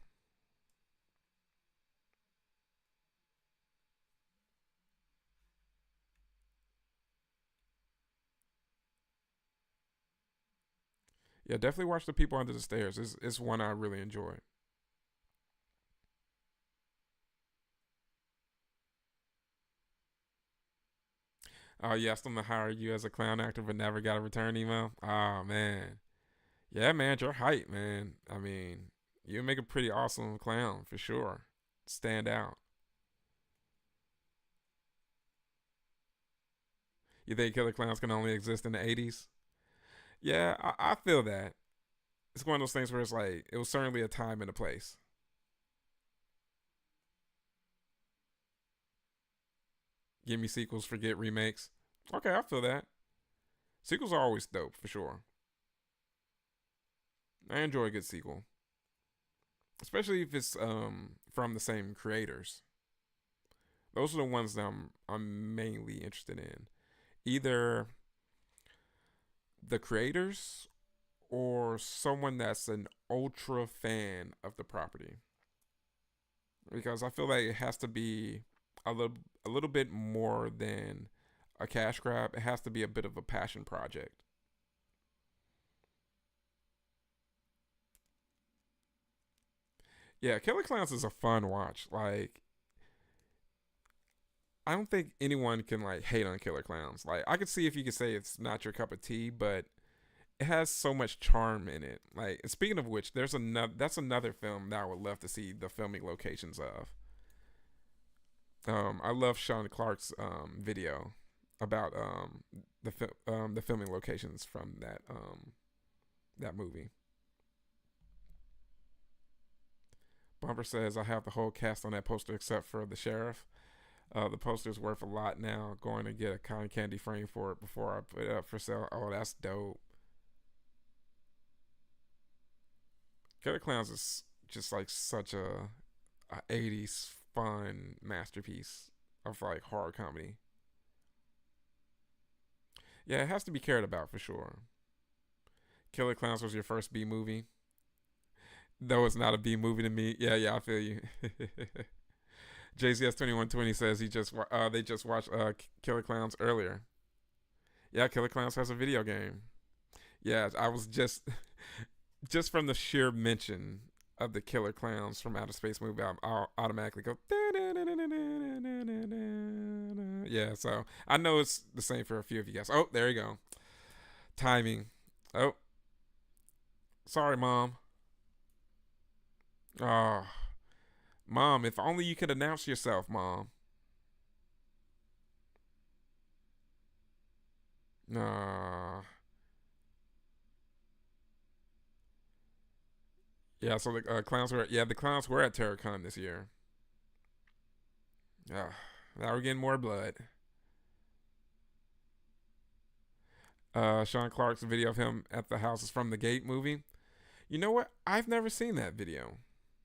A: Yeah, definitely watch the people under the stairs. It's one I really enjoy. Oh yeah, I still to hire you as a clown actor, but never got a return email. Oh man, yeah, man, you're hype, man. I mean, you make a pretty awesome clown for sure. Stand out. You think killer clowns can only exist in the '80s? Yeah, I feel that. It's one of those things where it's like it was certainly a time and a place. Give me sequels, forget remakes. Okay, I feel that. Sequels are always dope for sure. I enjoy a good sequel, especially if it's from the same creators. Those are the ones that I'm mainly interested in. Either the creators or someone that's an ultra fan of the property, because I feel like it has to be a little bit more than a cash grab. It has to be a bit of a passion project. Yeah, Killer Clowns is a fun watch. Like I don't think anyone can like hate on Killer Clowns. Like I could see if you could say it's not your cup of tea, but it has so much charm in it. Like speaking of which, there's another that's another film that I would love to see the filming locations of. I love Sean Clark's video about the filming locations from that movie. Bumper says I have the whole cast on that poster except for the sheriff. The poster's worth a lot now. Going to get a cotton candy frame for it before I put it up for sale. Oh, that's dope. Killer Clowns is just like such a 80s fun masterpiece of like horror comedy. Yeah, it has to be cared about for sure. Killer Clowns was your first B movie. Though it's not a B movie to me. Yeah, yeah, I feel you. JCS2120 says they just watched Killer Clowns earlier. Yeah, Killer Clowns has a video game. Yeah, I was just from the sheer mention of the Killer Clowns from Outer Space movie, I'll automatically go. Yeah, so I know it's the same for a few of you guys. Oh, there you go. Timing. Oh, sorry, Mom. Oh, Mom, if only you could announce yourself, Mom. Nah. Yeah, so the clowns were at TerraCon this year. Now we're getting more blood. Sean Clark's video of him at the house is from the Gate movie. You know what? I've never seen that video,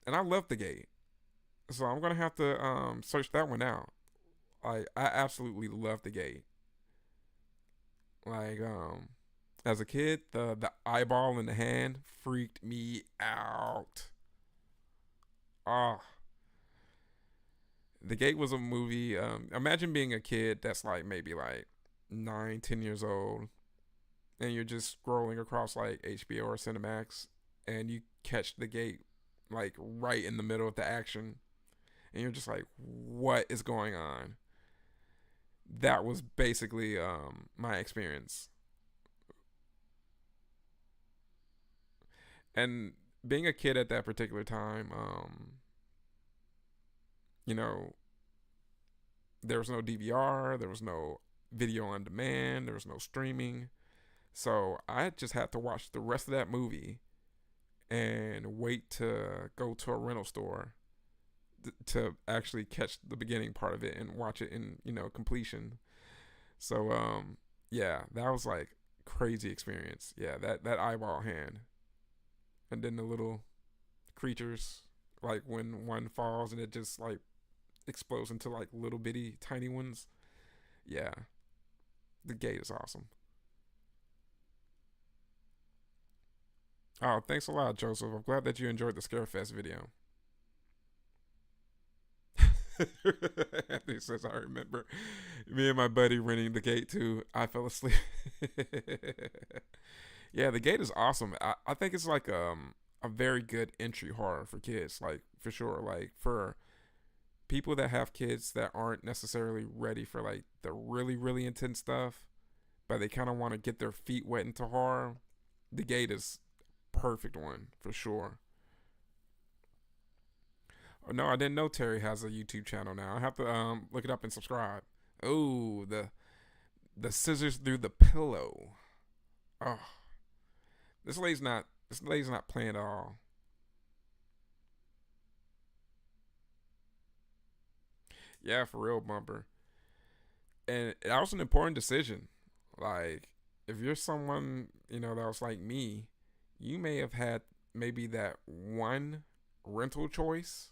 A: and I love the Gate, so I'm gonna have to search that one out. I absolutely love the Gate. Like as a kid, the eyeball in the hand freaked me out. Ah, the Gate was a movie. Imagine being a kid that's like maybe like 9, 10 years old, and you're just scrolling across like HBO or Cinemax, and you catch the Gate like right in the middle of the action, and you're just like, what is going on? That was basically my experience. And being a kid at that particular time, you know, there was no DVR, there was no video on demand, there was no streaming. So I just had to watch the rest of that movie and wait to go to a rental store to actually catch the beginning part of it and watch it in, completion. So yeah, that was like crazy experience. Yeah, that eyeball hand. And then the little creatures, like when one falls and it just like explodes into like little bitty tiny ones. Yeah, the Gate is awesome. Oh, thanks a lot, Joseph. I'm glad that you enjoyed the Scarefest video. Anthony says, I remember me and my buddy renting the Gate too. I fell asleep. Yeah, the Gate is awesome. I think it's like a very good entry horror for kids, like for sure. Like for people that have kids that aren't necessarily ready for like the really, really intense stuff, but they kind of want to get their feet wet into horror, the Gate is perfect one for sure. Oh, no, I didn't know Terry has a YouTube channel now. I have to look it up and subscribe. Oh, the scissors through the pillow. Oh, this lady's not playing at all. Yeah, for real, Bumper. And that was an important decision. Like, if you're someone that was like me, you may have had maybe that one rental choice.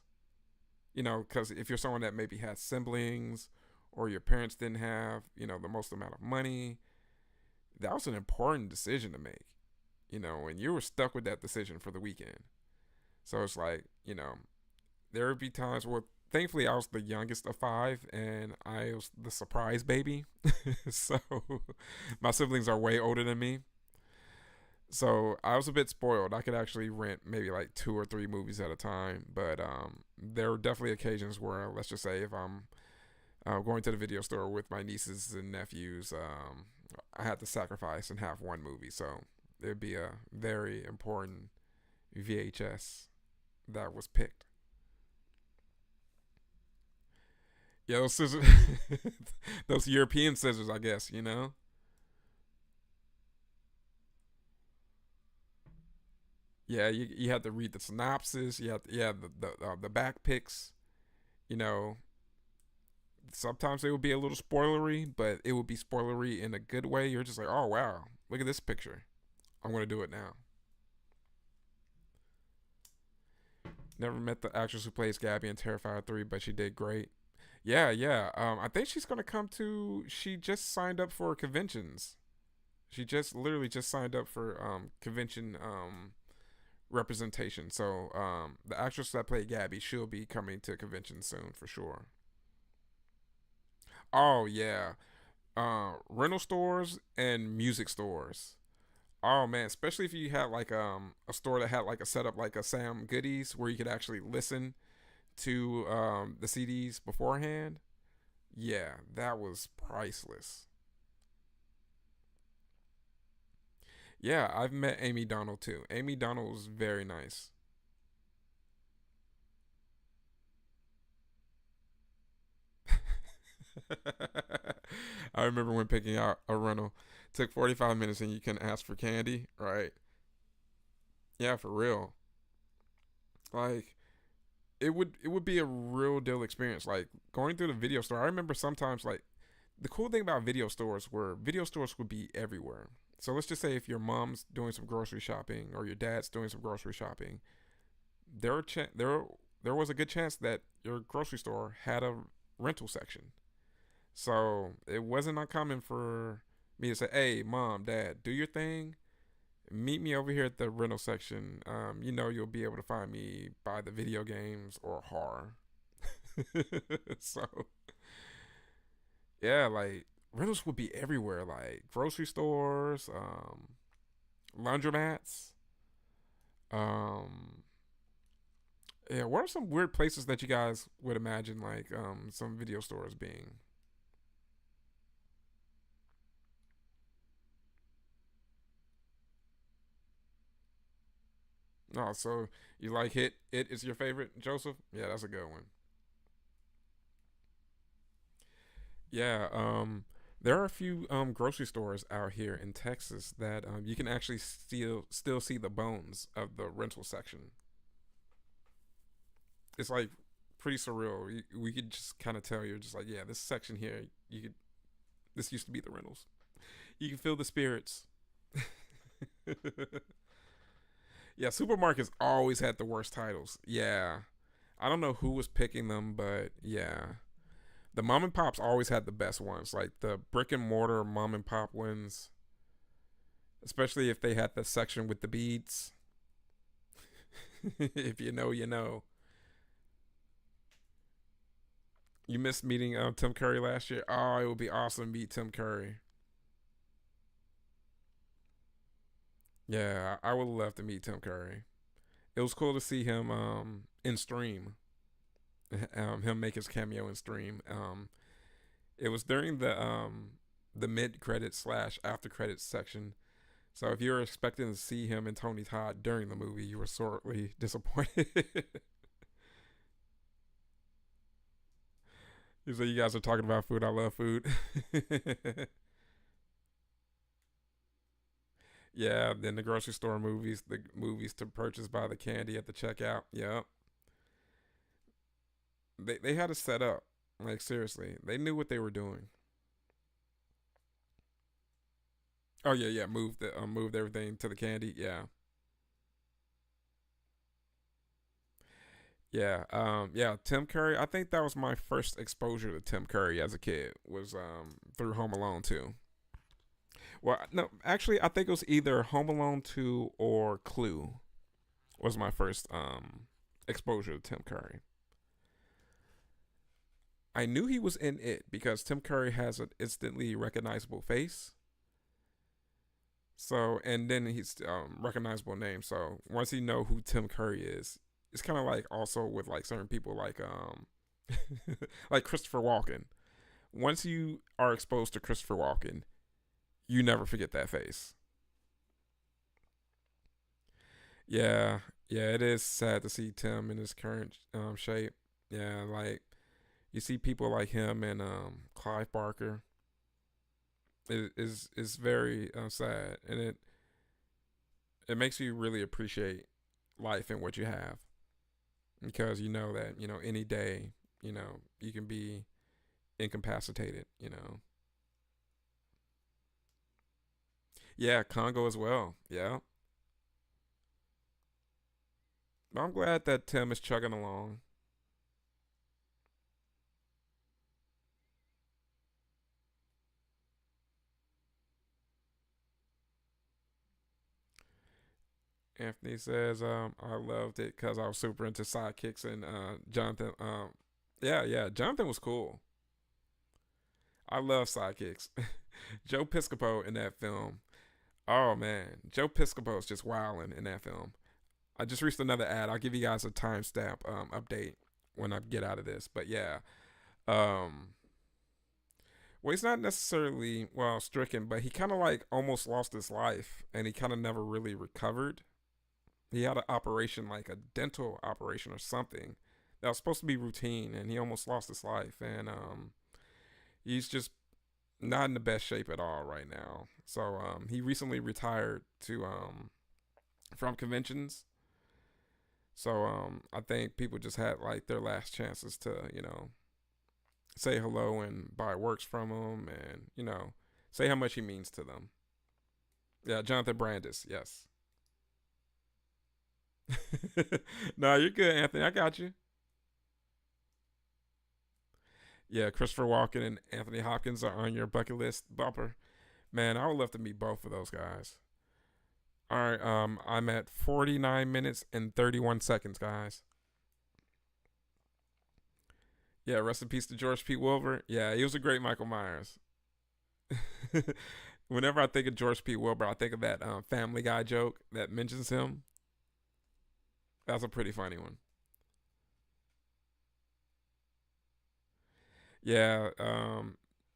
A: Because if you're someone that maybe has siblings or your parents didn't have the most amount of money, that was an important decision to make. And you were stuck with that decision for the weekend. So it's like, there would be times where thankfully I was the youngest of five and I was the surprise baby. So my siblings are way older than me. So I was a bit spoiled. I could actually rent maybe like 2 or 3 movies at a time. But there were definitely occasions where, let's just say, if I'm going to the video store with my nieces and nephews. I had to sacrifice and have one movie, so it'd be a very important VHS that was picked. Yeah, those scissors, those European scissors, I guess. Yeah, you had to read the synopsis. Yeah, the back picks. You know, sometimes it would be a little spoilery, but it would be spoilery in a good way. You're just like, oh wow, look at this picture. I'm gonna do it now. Never met the actress who plays Gabby in Terrifier 3, but she did great. Yeah, yeah. I think she's gonna come to. She just signed up for conventions. She just literally just signed up for convention representation. So the actress that played Gabby, she'll be coming to convention soon for sure. Oh yeah, rental stores and music stores. Oh man, especially if you had like a store that had like a setup like a Sam Goodies where you could actually listen to the CDs beforehand. Yeah, that was priceless. Yeah, I've met Amy Donald too. Amy Donald was very nice. I remember when picking out a rental took 45 minutes and you can ask for candy, right? Yeah, for real. Like it would be a real deal experience. Like going through the video store. I remember sometimes like the cool thing about video stores were video stores would be everywhere. So let's just say if your mom's doing some grocery shopping or your dad's doing some grocery shopping, there was a good chance that your grocery store had a rental section. So it wasn't uncommon for me to say, "Hey, mom, dad, do your thing. Meet me over here at the rental section. You'll be able to find me by the video games or horror." So yeah, like rentals would be everywhere, like grocery stores, laundromats. Um, yeah, what are some weird places that you guys would imagine like some video stores being? Oh, so you like Hit? It is your favorite, Joseph? Yeah, that's a good one. Yeah, there are a few grocery stores out here in Texas that you can actually still see the bones of the rental section. It's like pretty surreal. We could just kind of tell you're just like, yeah, this section here, you could. This used to be the rentals. You can feel the spirits. Yeah, supermarkets always had the worst titles. Yeah, I don't know who was picking them, but yeah, the mom and pops always had the best ones, like the brick and mortar mom and pop ones, especially if they had the section with the beads. If you know, you know. You missed meeting Tim Curry last year. Oh, it would be awesome to meet Tim Curry. Yeah, I would love to meet Tim Curry. It was cool to see him in stream. Him make his cameo in stream. It was during the mid credits slash after credits section. So if you were expecting to see him and Tony Todd during the movie, you were sorely disappointed. You said you guys are talking about food. I love food. Yeah, then the grocery store movies, the movies to purchase by the candy at the checkout. Yep. They had it set up. Like seriously, they knew what they were doing. Oh yeah, yeah. Moved everything to the candy. Yeah, yeah, yeah. Tim Curry. I think that was my first exposure to Tim Curry as a kid. Was through Home Alone 2. Well, no, actually, I think it was either Home Alone 2 or Clue. Was my first exposure to Tim Curry. I knew he was in it because Tim Curry has an instantly recognizable face. So and then he's recognizable name. So once you know who Tim Curry is, it's kind of like also with like certain people like like Christopher Walken. once you are exposed to Christopher Walken, you never forget that face. Yeah, yeah, it is sad to see Tim in his current shape. Yeah, like you see people like him and Clive Barker. Is very sad, and it makes you really appreciate life and what you have because you know that any day you can be incapacitated. Yeah, Congo as well. Yeah, but I'm glad that Tim is chugging along. Anthony says, I loved it because I was super into sidekicks and Jonathan. Yeah, yeah, Jonathan was cool. I love sidekicks. Joe Piscopo in that film. Oh man, Joe Piscopo is just wilding in that film. I just reached another ad. I'll give you guys a timestamp update when I get out of this. But yeah, um, well, he's not necessarily stricken, but he kind of like almost lost his life, and he kind of never really recovered. He had an operation, like a dental operation or something, that was supposed to be routine, and he almost lost his life. And he's just not in the best shape at all right now. So he recently retired to from conventions. So I think people just had like their last chances to say hello and buy works from him, and say how much he means to them. Yeah, Jonathan Brandis. Yes. No, you're good, Anthony. I got you. Yeah, Christopher Walken and Anthony Hopkins are on your bucket list bumper. Man, I would love to meet both of those guys. All right, I'm at 49 minutes and 31 seconds, guys. Yeah, rest in peace to George P. Wilbur. Yeah, he was a great Michael Myers. Whenever I think of George P. Wilbur, I think of that Family Guy joke that mentions him. That's a pretty funny one. Yeah,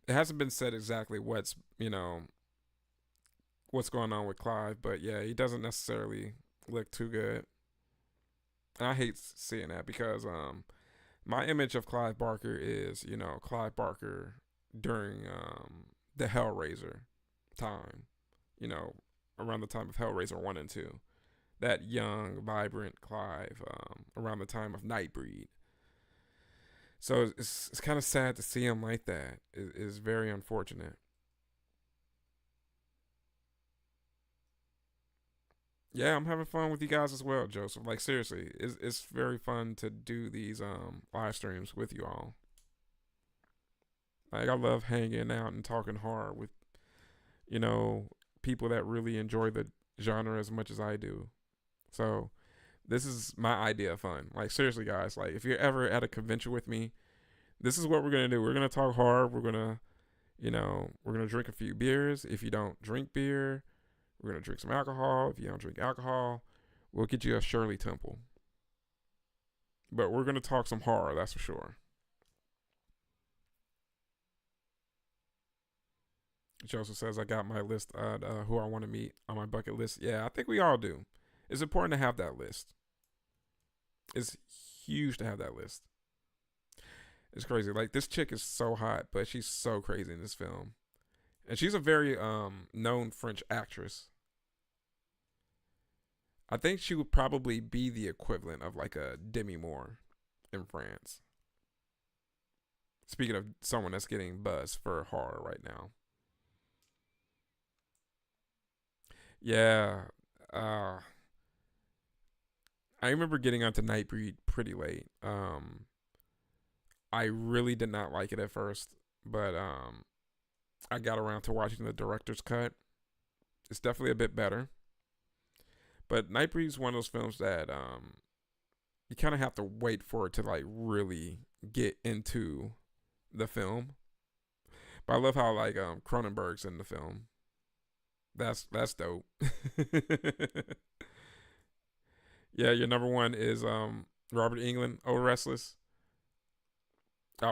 A: it hasn't been said exactly what's going on with Clive, but yeah, he doesn't necessarily look too good. And I hate seeing that because my image of Clive Barker is Clive Barker during the Hellraiser time, you know, around the time of Hellraiser 1 and 2. That young, vibrant Clive around the time of Nightbreed. So it's kind of sad to see him like that. It's very unfortunate. Yeah, I'm having fun with you guys as well, Joseph. Like seriously, it's very fun to do these live streams with you all. Like I love hanging out and talking horror with you know people that really enjoy the genre as much as I do. So this is my idea of fun. Like seriously, guys. Like if you're ever at a convention with me, this is what we're gonna do. We're gonna talk horror. We're gonna drink a few beers. If you don't drink beer, we're gonna drink some alcohol. If you don't drink alcohol, we'll get you a Shirley Temple. But we're gonna talk some horror, that's for sure. Joseph says I got my list on who I want to meet on my bucket list. Yeah, I think we all do. It's important to have that list. It's huge to have that list. It's crazy. Like this chick is so hot, but she's so crazy in this film. And she's a very known French actress. I think she would probably be the equivalent of like a Demi Moore in France. Speaking of someone that's getting buzz for horror right now. Yeah. Uh I remember getting onto Nightbreed pretty late. I really did not like it at first, but I got around to watching the director's cut. It's definitely a bit better. But Nightbreed's one of those films that you kind of have to wait for it to like really get into the film. But I love how like Cronenberg's in the film. That's dope. Yeah, your number one is Robert England, Oh Restless.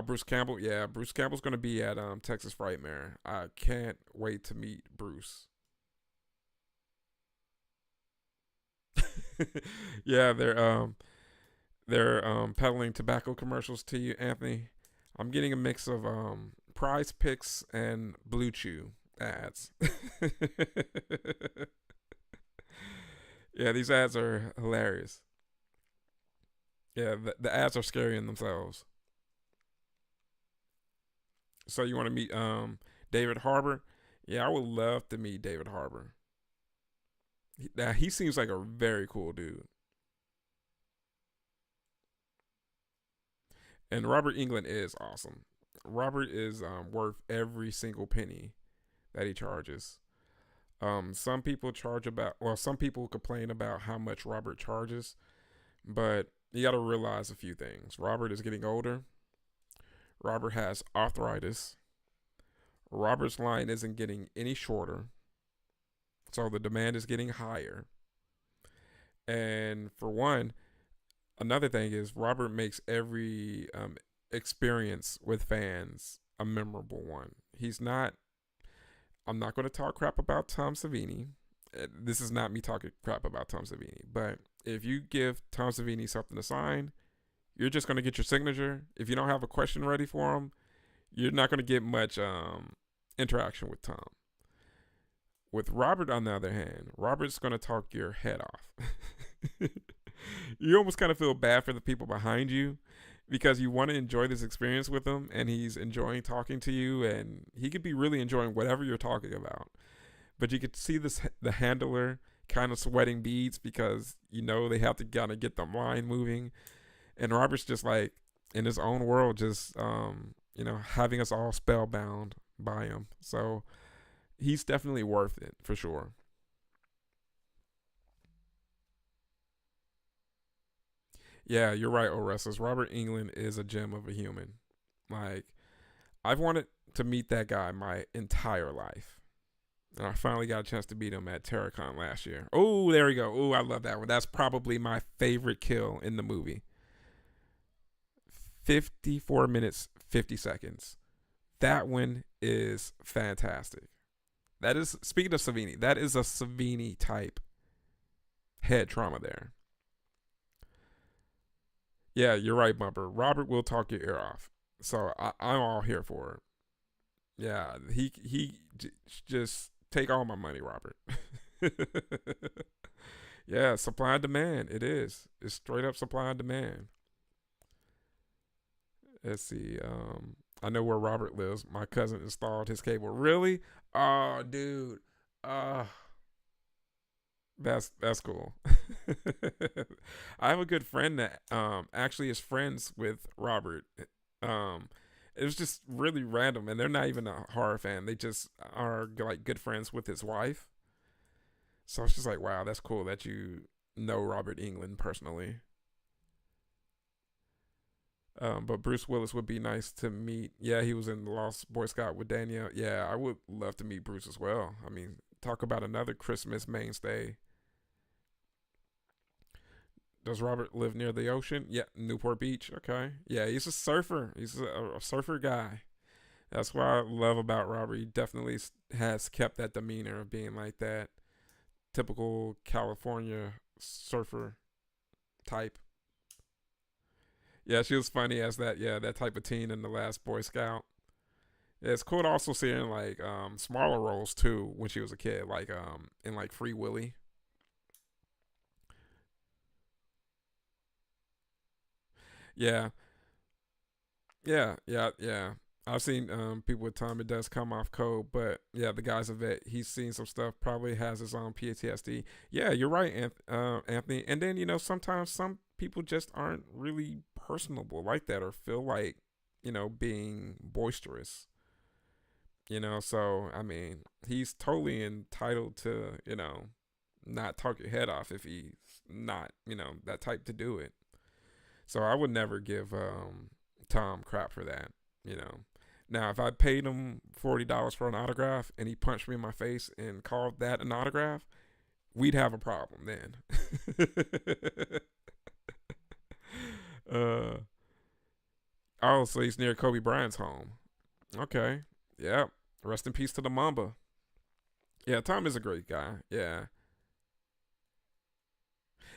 A: Bruce Campbell. Yeah, Bruce Campbell's gonna be at Texas Frightmare. I can't wait to meet Bruce. Yeah, they're peddling tobacco commercials to you, Anthony. I'm getting a mix of Prize Picks and Blue Chew ads. Yeah, these ads are hilarious. Yeah, the ads are scary in themselves. So you want to meet David Harbour? Yeah, I would love to meet David Harbour. Now he seems like a very cool dude. And Robert England is awesome. Robert is worth every single penny that he charges. Some people charge about, well, some people complain about how much Robert charges, but you got to realize a few things. Robert is getting older. Robert has arthritis. Robert's line isn't getting any shorter, so the demand is getting higher. And for one, another thing is Robert makes every experience with fans a memorable one. He's not. I'm not going to talk crap about Tom Savini. This is not me talking crap about Tom Savini, but if you give Tom Savini something to sign, you're just going to get your signature. If you don't have a question ready for him, you're not going to get much interaction with Tom. With Robert, on the other hand, Robert's going to talk your head off. You almost kind of feel bad for the people behind you because you want to enjoy this experience with him and he's enjoying talking to you and he could be really enjoying whatever you're talking about. But you could see this the handler kind of sweating beads because you know they have to kind of get the line moving. And Robert's just like in his own world, just having us all spellbound by him. So he's definitely worth it for sure. Yeah, you're right, Orestes. Robert England is a gem of a human. Like, I've wanted to meet that guy my entire life. And I finally got a chance to meet him at Terracon last year. Oh, there we go. Oh, I love that one. That's probably my favorite kill in the movie. 54 minutes, 50 seconds. That one is fantastic. That is, speaking of Savini, that is a Savini type head trauma there. Yeah, you're right, Bumper. Robert will talk your ear off. So I'm all here for it. Yeah, just take all my money, Robert. Yeah, supply and demand. It is. It's straight up supply and demand. Let's see. I know where Robert lives. My cousin installed his cable. Really? Oh, dude. Uh that's cool. I have a good friend that actually is friends with Robert. Um it was just really random and they're not even a horror fan. They just are like good friends with his wife. So it's just like, wow, that's cool that you know Robert England personally. But Bruce Willis would be nice to meet. Yeah, he was in the Lost Boy Scout with Danielle. Yeah, I would love to meet Bruce as well. I mean, talk about another Christmas mainstay. Does Robert live near the ocean? Yeah, Newport Beach. Okay. Yeah, he's a surfer. He's a surfer guy. That's what I love about Robert. He definitely has kept that demeanor of being like that typical California surfer type. Yeah, she was funny as that. Yeah, that type of teen in the last Boy Scout. Yeah, it's cool to also see her in like smaller roles too when she was a kid, like in like Free Willy. Yeah, yeah. I've seen people with time it does come off cold, but yeah, the guy's a vet. He's seen some stuff. Probably has his own PTSD. Yeah, you're right, Anthony. And then sometimes some people just aren't really personable like that, or feel like being boisterous. So I mean, he's totally entitled to not talk your head off if he's not that type to do it. So I would never give Tom crap for that. You know. Now, if I paid him $40 for an autograph and he punched me in my face and called that an autograph, we'd have a problem then. uh, Oh, so he's near Kobe Bryant's home. Okay. Yep. Rest in peace to the Mamba. Yeah, Tom is a great guy. Yeah.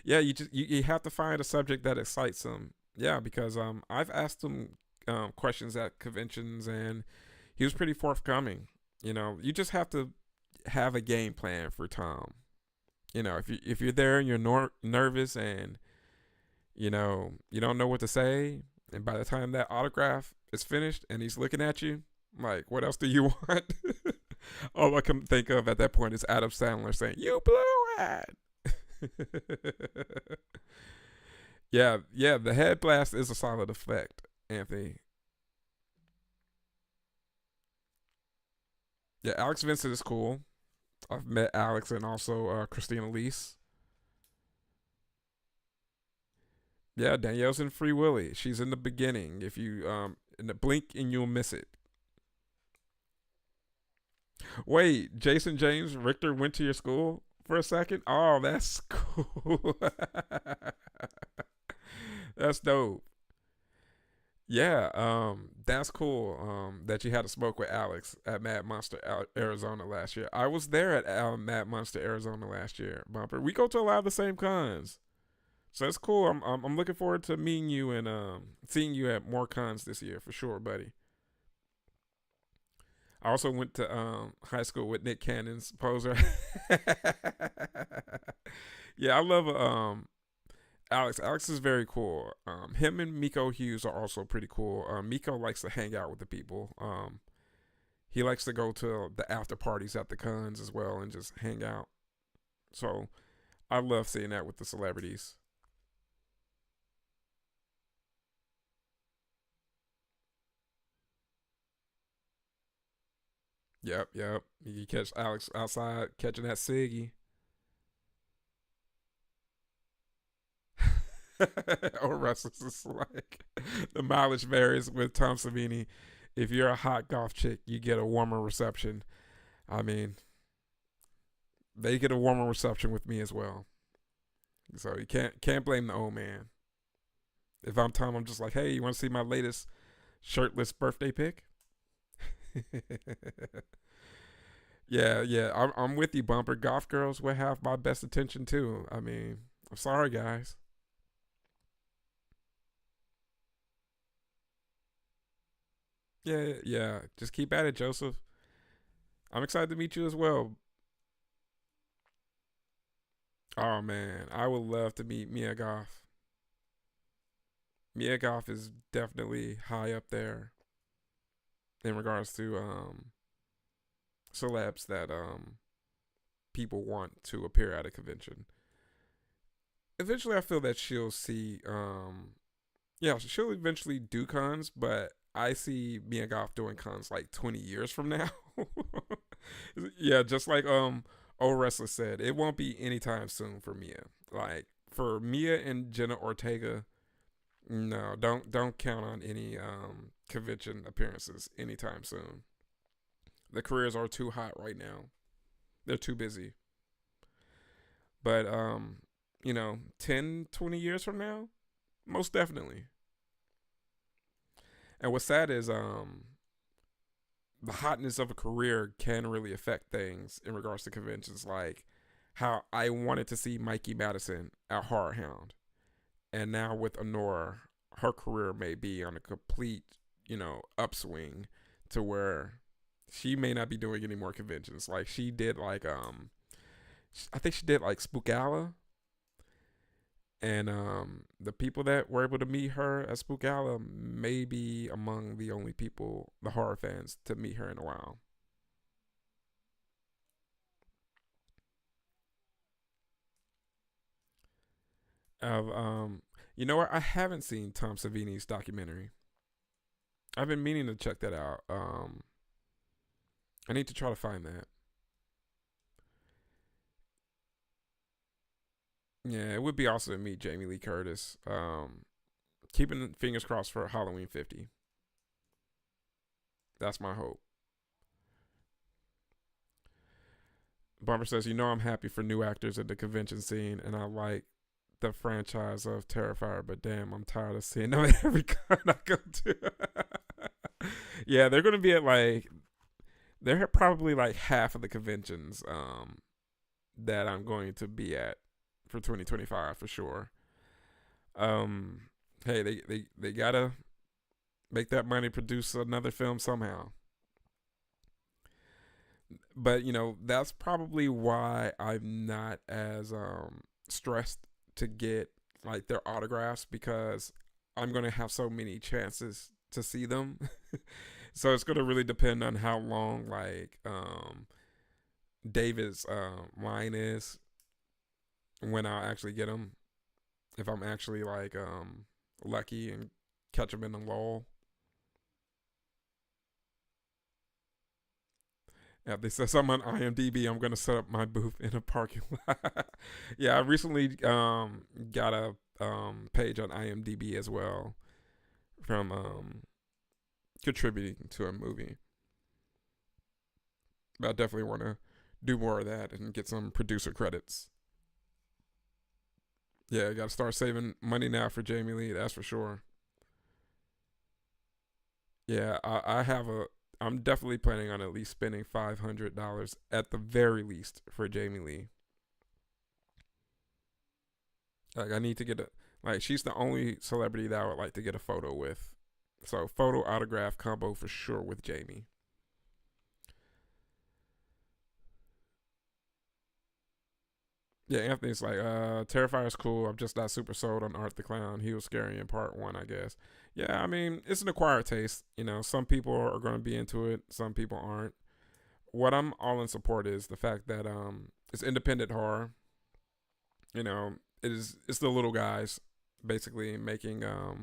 A: Yeah, you have to find a subject that excites him. Yeah, because I've asked him questions at conventions and he was pretty forthcoming. You just have to have a game plan for Tom. If you're there and you're nervous and you don't know what to say, and by the time that autograph is finished and he's looking at you, like, what else do you want? All I can think of at that point is Adam Sandler saying, "You blew it." Yeah, yeah. The head blast is a solid effect, Anthony. Yeah, Alex Vincent is cool. I've met Alex and also Christina Lease. Yeah, Danielle's in Free Willy. She's in the beginning. If you in the blink and you'll miss it. Wait, Jason James Richter went to your school for a second? Oh, that's cool. That's dope. Yeah, that's cool. That you had to smoke with Alex at Mad Monster Arizona last year. I was there at Mad Monster Arizona last year, Bumper. We go to a lot of the same cons, so that's cool. I'm looking forward to meeting you and seeing you at more cons this year for sure, buddy. I also went to high school with Nick Cannon's poser. Yeah, I love Alex. Alex is very cool. Him and Miko Hughes are also pretty cool. Miko likes to hang out with the people. He likes to go to the after parties at the cons as well and just hang out. So I love seeing that with the celebrities. Yep, yep. You catch Alex outside catching that ciggy. Or Russell's is like the mileage varies with Tom Savini. If you're a hot golf chick, you get a warmer reception. I mean, they get a warmer reception with me as well. So you can't blame the old man. If I'm Tom, I'm just like, hey, you want to see my latest shirtless birthday pic? Yeah, yeah, I'm with you, Bumper. Golf girls will have my best attention too. I mean, I'm sorry, guys. Yeah, yeah. Just keep at it, Joseph. I'm excited to meet you as well. Oh man, I would love to meet Mia Goff. Mia Goff is definitely high up there in regards to celebs that people want to appear at a convention. Eventually, I feel that she'll see yeah, she'll eventually do cons, but I see Mia Goff doing cons like 20 years from now. Yeah, just like old wrestler said, it won't be anytime soon for Mia. Like for Mia and Jenna Ortega, no, don't count on any convention appearances anytime soon. The careers are too hot right now. They're too busy. But 10, 20 years from now, most definitely. And what's sad is the hotness of a career can really affect things in regards to conventions. Like how I wanted to see Mikey Madison at Horror Hound, and now with Honora, her career may be on a complete, upswing to where she may not be doing any more conventions. Like she did, like I think she did like Spookala, and the people that were able to meet her at Spookala may be among the only people, the horror fans, to meet her in a while. Of you know what? I haven't seen Tom Savini's documentary. I've been meaning to check that out. I need to try to find that. Yeah, it would be awesome to meet Jamie Lee Curtis. Keeping fingers crossed for Halloween 50. That's my hope. Bumper says, I'm happy for new actors at the convention scene, and I like the franchise of Terrifier, but damn, I'm tired of seeing them at every con I go to. Yeah, they're gonna be at like they're probably like half of the conventions that I'm going to be at for 2025 for sure. Um, hey, they gotta make that money, produce another film somehow. But that's probably why I'm not as stressed to get like their autographs because I'm gonna have so many chances to see them. So it's gonna really depend on how long like David's line is when I actually get them. If I'm actually like lucky and catch them in the lull. Yeah, they said something on IMDb. I'm gonna set up my booth in a parking lot. Yeah, I recently got a page on IMDb as well from contributing to a movie. But I definitely want to do more of that and get some producer credits. Yeah, I got to start saving money now for Jamie Lee. That's for sure. Yeah, I have a. I'm definitely planning on at least spending $500 at the very least for Jamie Lee. Like I need to get a. Like she's the only celebrity that I would like to get a photo with. So photo autograph combo for sure with Jamie. Yeah, Anthony's like, Terrifier's cool. I'm just not super sold on Art the Clown. He was scary in part one, I guess. Yeah, I mean, it's an acquired taste. Some people are going to be into it, some people aren't. What I'm all in support is the fact that it's independent horror. You know, it's the little guys basically making a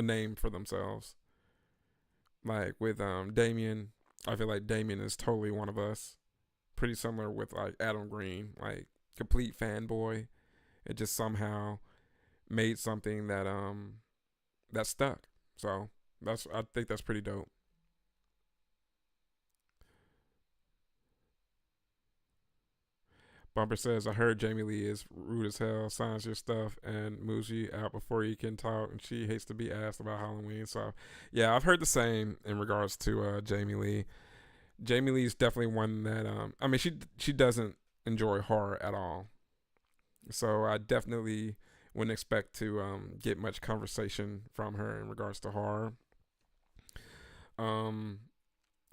A: name for themselves. Like with Damien, I feel like Damien is totally one of us. Pretty similar with like Adam Green, like complete fanboy. It just somehow made something that stuck. So I think that's pretty dope. Bumper says, I heard Jamie Lee is rude as hell, signs your stuff, and moves you out before you can talk, and she hates to be asked about Halloween. So, yeah, I've heard the same in regards to Jamie Lee. Jamie Lee's definitely one that, I mean, she doesn't enjoy horror at all. So, I definitely wouldn't expect to get much conversation from her in regards to horror. Um,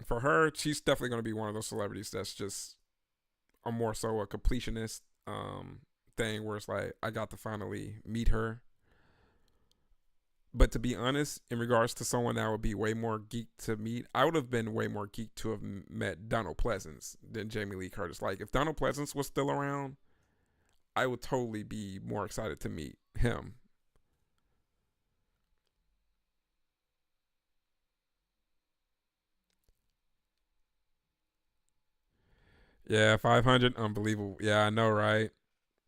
A: for her, she's definitely going to be one of those celebrities that's just a more so a completionist thing where it's like I got to finally meet her. But to be honest, in regards to someone that would be way more geek to meet, I would have been way more geek to have met Donald Pleasance than Jamie Lee Curtis. Like if Donald Pleasance was still around, I would totally be more excited to meet him. Yeah, 500, unbelievable. Yeah, I know, right?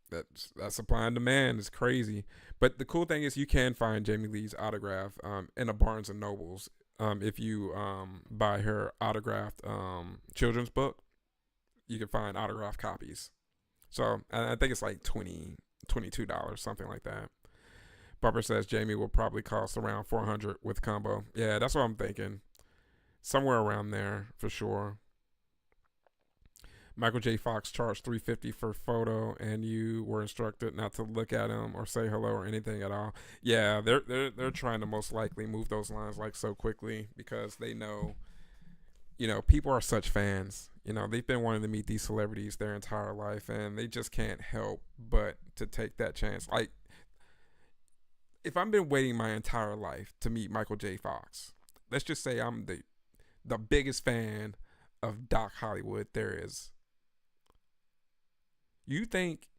A: That supply and demand is crazy. But the cool thing is you can find Jamie Lee's autograph in a Barnes and Nobles if you buy her autographed children's book. You can find autographed copies. So I think it's like $22, something like that. Bumper says Jamie will probably cost around 400 with combo. Yeah, that's what I'm thinking. Somewhere around there for sure. Michael J. Fox charged 350 for photo, and you were instructed not to look at him or say hello or anything at all. Yeah, they're trying to most likely move those lines like so quickly because they know, people are such fans. They've been wanting to meet these celebrities their entire life, and they just can't help but to take that chance. Like, if I've been waiting my entire life to meet Michael J. Fox, let's just say I'm the biggest fan of Doc Hollywood there is. You think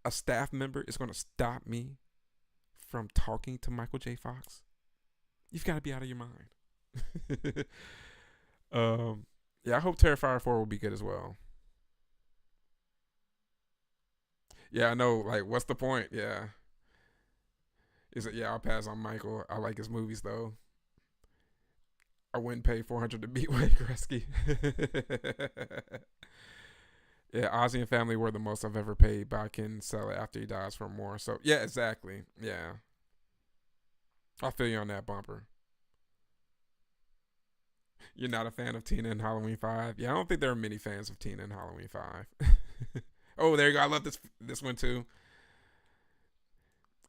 A: a staff member is going to stop me from talking to Michael J. Fox? You've got to be out of your mind. Yeah, I hope Terrifier 4 will be good as well. Yeah, I know. Like, what's the point? Yeah. Is it? Yeah, I'll pass on Michael. I like his movies, though. I wouldn't pay 400 to beat Wayne Gretzky. Yeah, Ozzy and Family were the most I've ever paid, but I can sell it after he dies for more. So yeah, exactly. Yeah, I feel you on that bumper. You're not a fan of Tina and Halloween Five? Yeah, I don't think there are many fans of Tina and Halloween Five. Oh, there you go. I love this one too.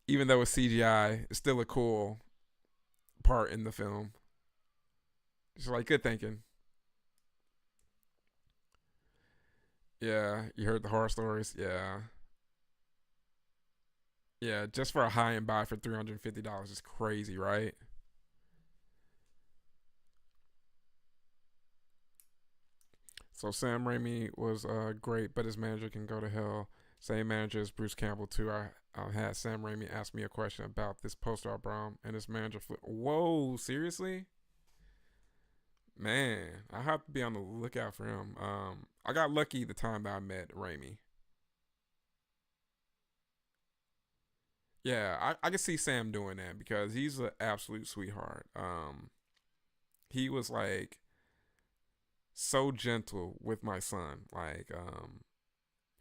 A: Even though it's CGI, it's still a cool part in the film. It's like good thinking. Yeah, you heard the horror stories. Yeah, yeah. Just for a high end buy for $350 is crazy, right? So Sam Raimi was great, but his manager can go to hell. Same manager as Bruce Campbell too. I had Sam Raimi ask me a question about this poster I brought him, and his manager Whoa, seriously? Man, I have to be on the lookout for him. I got lucky the time that I met Raimi. Yeah, I can see Sam doing that because he's an absolute sweetheart. He was like so gentle with my son. Like,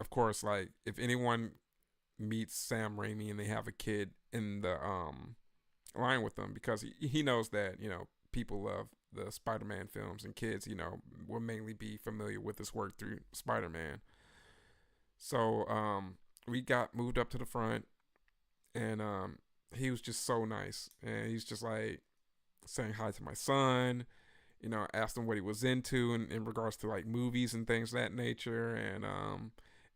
A: of course, like if anyone meets Sam Raimi and they have a kid in the line with them, because he knows that people love the Spider-Man films and kids will mainly be familiar with his work through Spider-Man. So we got moved up to the front, and he was just so nice, and he's just like saying hi to my son. Asked him what he was into in regards to like movies and things of that nature, and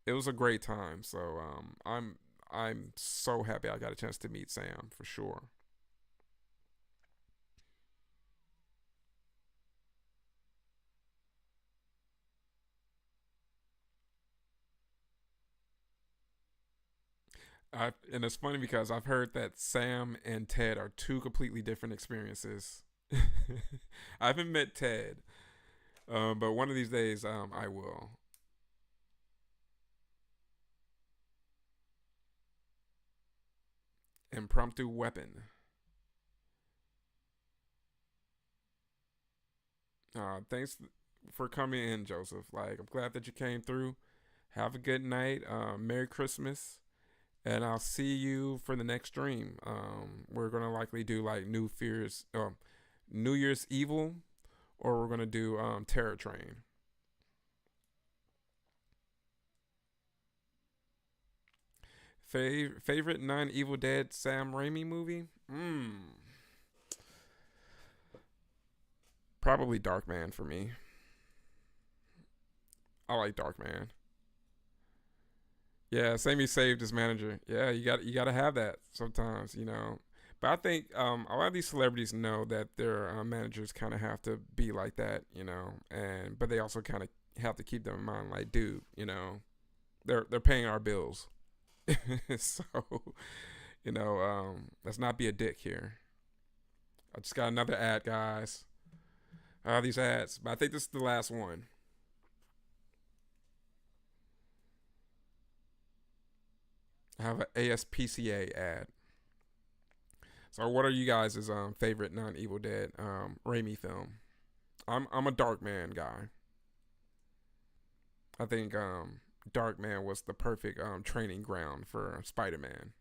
A: it was a great time. So I'm so happy I got a chance to meet Sam for sure. And it's funny because I've heard that Sam and Ted are two completely different experiences. I haven't met Ted, but one of these days I will. Impromptu weapon. Thanks for coming in, Joseph. Like, I'm glad that you came through. Have a good night. Merry Christmas. And I'll see you for the next stream. We're gonna likely do like New Year's Evil, or we're gonna do Terror Train. Favorite non-Evil Dead Sam Raimi movie? Probably Darkman for me. I like Darkman. Yeah, Sammy saved his manager. Yeah, you got to have that sometimes. But I think a lot of these celebrities know that their managers kind of have to be like that, and but they also kind of have to keep them in mind, like, dude, they're paying our bills, so let's not be a dick here. I just got another ad, guys. These ads, but I think this is the last one. I have an ASPCA ad. So, what are you guys' favorite non-Evil Dead Raimi film? I'm a Dark Man guy. I think Dark Man was the perfect training ground for Spider-Man.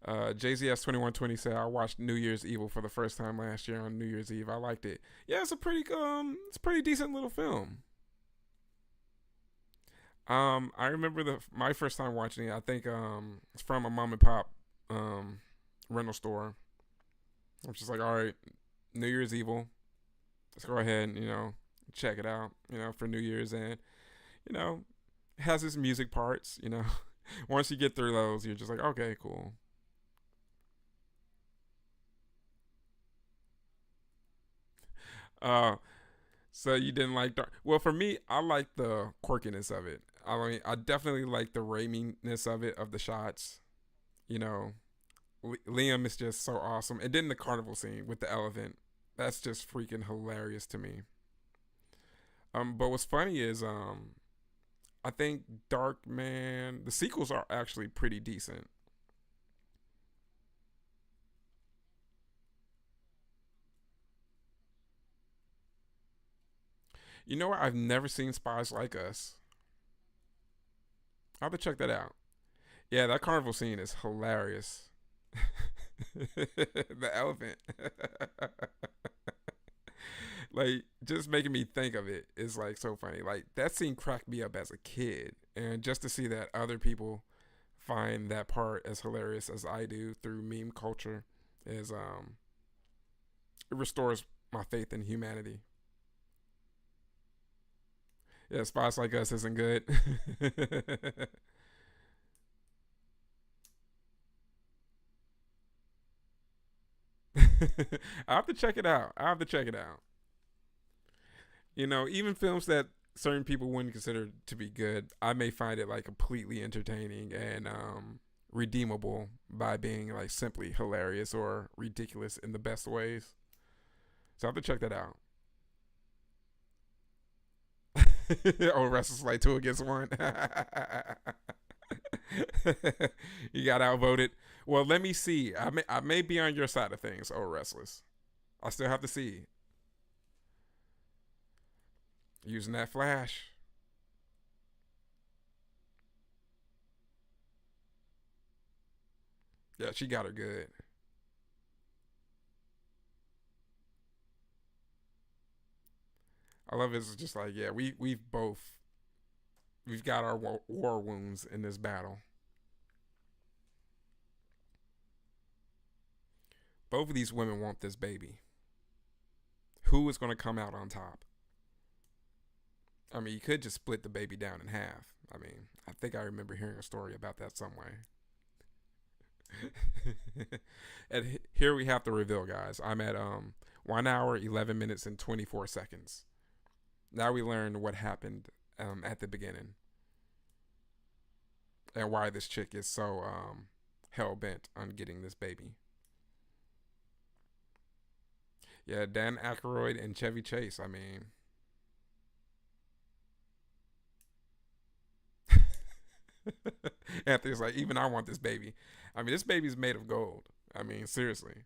A: JZS2120 said I watched New Year's Evil for the first time last year on New Year's Eve. I liked it. Yeah, it's a pretty decent little film. I remember the my first time watching it. I think it's from a mom and pop um rental store. I'm just like, all right, New Year's Evil. Let's go ahead and check it out. For New Year's, and you know it has its music parts. Once you get through those, you're just like, okay, cool. Uh, so you didn't like dark? Well, for me, I like the quirkiness of it. I mean, I definitely like the raminess of it, of the shots. You know, Liam is just so awesome, and then the carnival scene with the elephant. That's just freaking hilarious to me. But what's funny is I think Dark Man, the sequels are actually pretty decent. You know what? I've never seen Spies Like Us. I'll have to check that out. Yeah, that carnival scene is hilarious. The elephant. Like, just making me think of it is like so funny. Like, that scene cracked me up as a kid. And just to see that other people find that part as hilarious as I do through meme culture is it restores my faith in humanity. Yeah, Spies Like Us isn't good. I have to check it out. I have to check it out. You know, even films that certain people wouldn't consider to be good, I may find it like completely entertaining and redeemable by being like simply hilarious or ridiculous in the best ways. So I have to check that out. Oh, Restless Light 2 against 1. You got outvoted. Well, let me see. I may be on your side of things, oh Restless. I still have to see. Using that flash. Yeah, she got her good. I love it. It's just like, yeah, we've got our war wounds in this battle. Both of these women want this baby. Who is going to come out on top? I mean, you could just split the baby down in half. I mean, I think I remember hearing a story about that somewhere. And here we have to reveal, guys. I'm at 1 hour, 11 minutes, and 24 seconds. Now we learn what happened at the beginning and why this chick is so hell bent on getting this baby. Yeah, Dan Aykroyd and Chevy Chase. I mean, Anthony's like, even I want this baby. I mean, this baby's made of gold. I mean, seriously.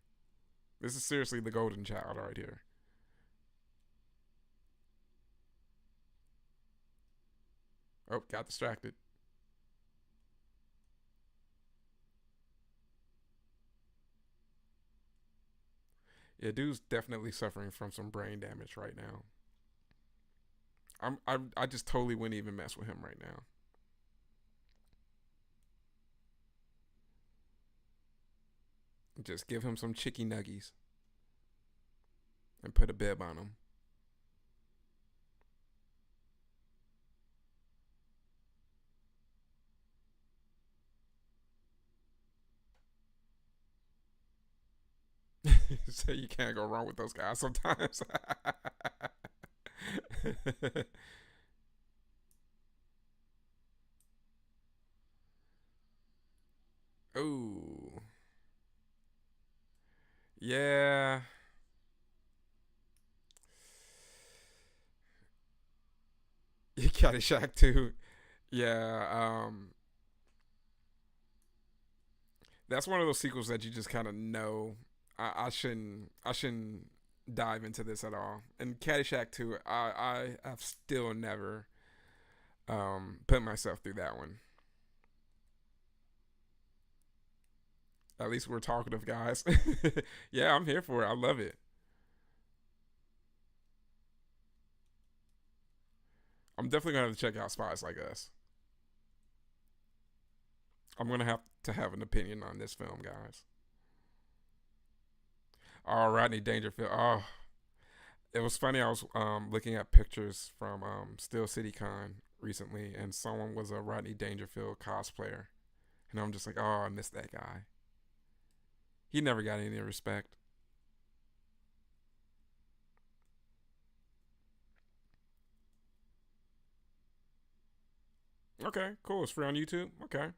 A: This is seriously the golden child right here. Oh, got distracted. Yeah, dude's definitely suffering from some brain damage right now. I just totally wouldn't even mess with him right now. Just give him some chicky nuggies and put a bib on him. So you can't go wrong with those guys sometimes. Ooh, yeah. Caddyshack too. Yeah, that's one of those sequels that you just kind of know. I shouldn't dive into this at all. And Caddyshack 2, I have still never put myself through that one. At least we're talkative guys. Yeah, I'm here for it. I love it. I'm definitely gonna have to check out Spies Like Us. I'm gonna have to have an opinion on this film, guys. Oh, Rodney Dangerfield. Oh, it was funny. I was looking at pictures from Steel City Con recently, and someone was a Rodney Dangerfield cosplayer, and I'm just like, oh, I miss that guy. He never got any respect. Okay, cool. It's free on YouTube. Okay.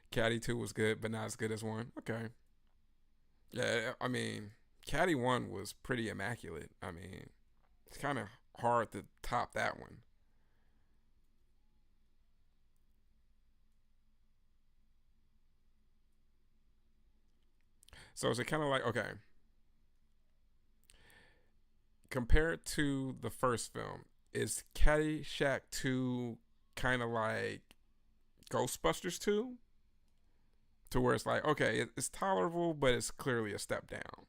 A: Caddy 2 was good, but not as good as 1. Okay. Yeah, I mean, Caddy 1 was pretty immaculate. I mean, it's kind of hard to top that one. So is it kind of like, okay, compared to the first film, is Caddyshack 2 kind of like Ghostbusters 2? To where it's like, okay, it's tolerable, but it's clearly a step down.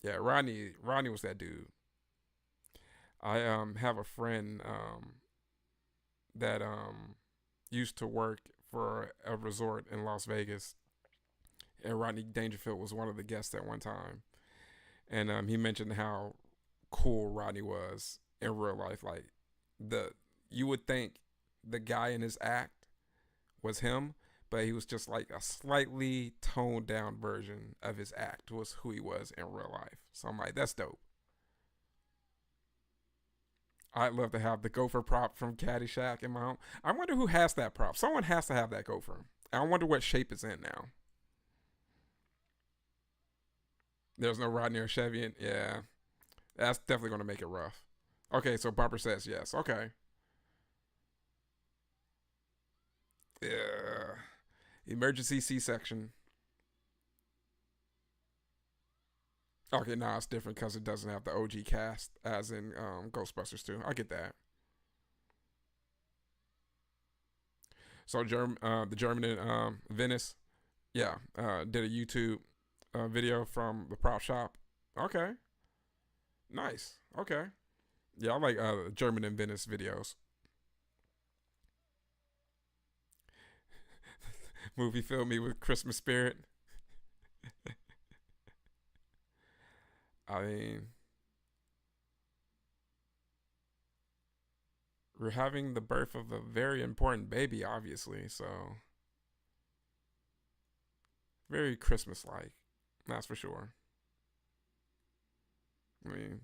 A: Yeah, Rodney was that dude. I have a friend that used to work for a resort in Las Vegas, and Rodney Dangerfield was one of the guests at one time, and he mentioned how cool Rodney was in real life. Like the you would think the guy in his act was him, but he was just like a slightly toned down version of his act was who he was in real life. So I'm like, that's dope. I'd love to have the gopher prop from Caddyshack in my home. I wonder who has that prop. Someone has to have that gopher. I wonder what shape it's in now. There's no Rodney or Chevy in. Yeah, that's definitely going to make it rough. Okay, so Bumper says yes. Okay. Yeah. Emergency C-section. Okay, nah, it's different because it doesn't have the OG cast as in Ghostbusters 2. I get that. So the German in Venice, yeah, did a YouTube video from the prop shop. Okay, nice. Okay, yeah, I like German in Venice videos. Movie filled me with Christmas spirit. I mean, we're having the birth of a very important baby, obviously. So very Christmas like. That's for sure. I mean,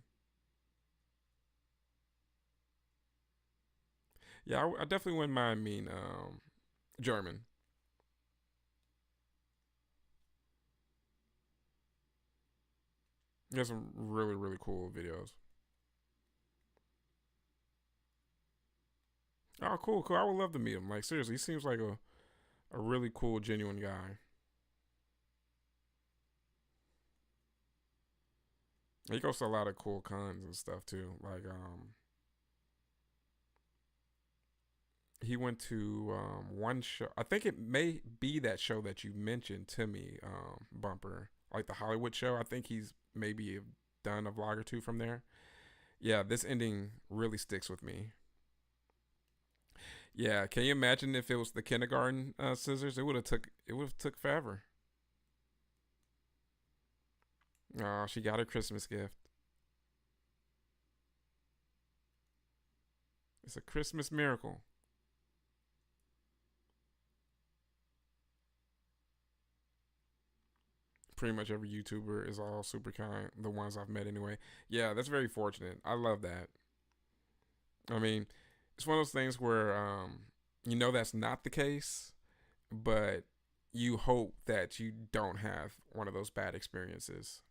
A: yeah, I definitely wouldn't mind mean German. He has some really really cool videos. Oh, cool, cool. I would love to meet him. Like seriously, he seems like a really cool, genuine guy. He goes to a lot of cool cons and stuff too. Like he went to one show. I think it may be that show that you mentioned to me, Bumper, like the Hollywood show. I think he's maybe done a vlog or two from there. Yeah, this ending really sticks with me. Yeah, can you imagine if it was the kindergarten scissors? It would have took forever. Oh, she got a Christmas gift. It's a Christmas miracle. Pretty much every YouTuber is all super kind. The ones I've met anyway. Yeah, that's very fortunate. I love that. I mean, it's one of those things where you know that's not the case, but you hope that you don't have one of those bad experiences.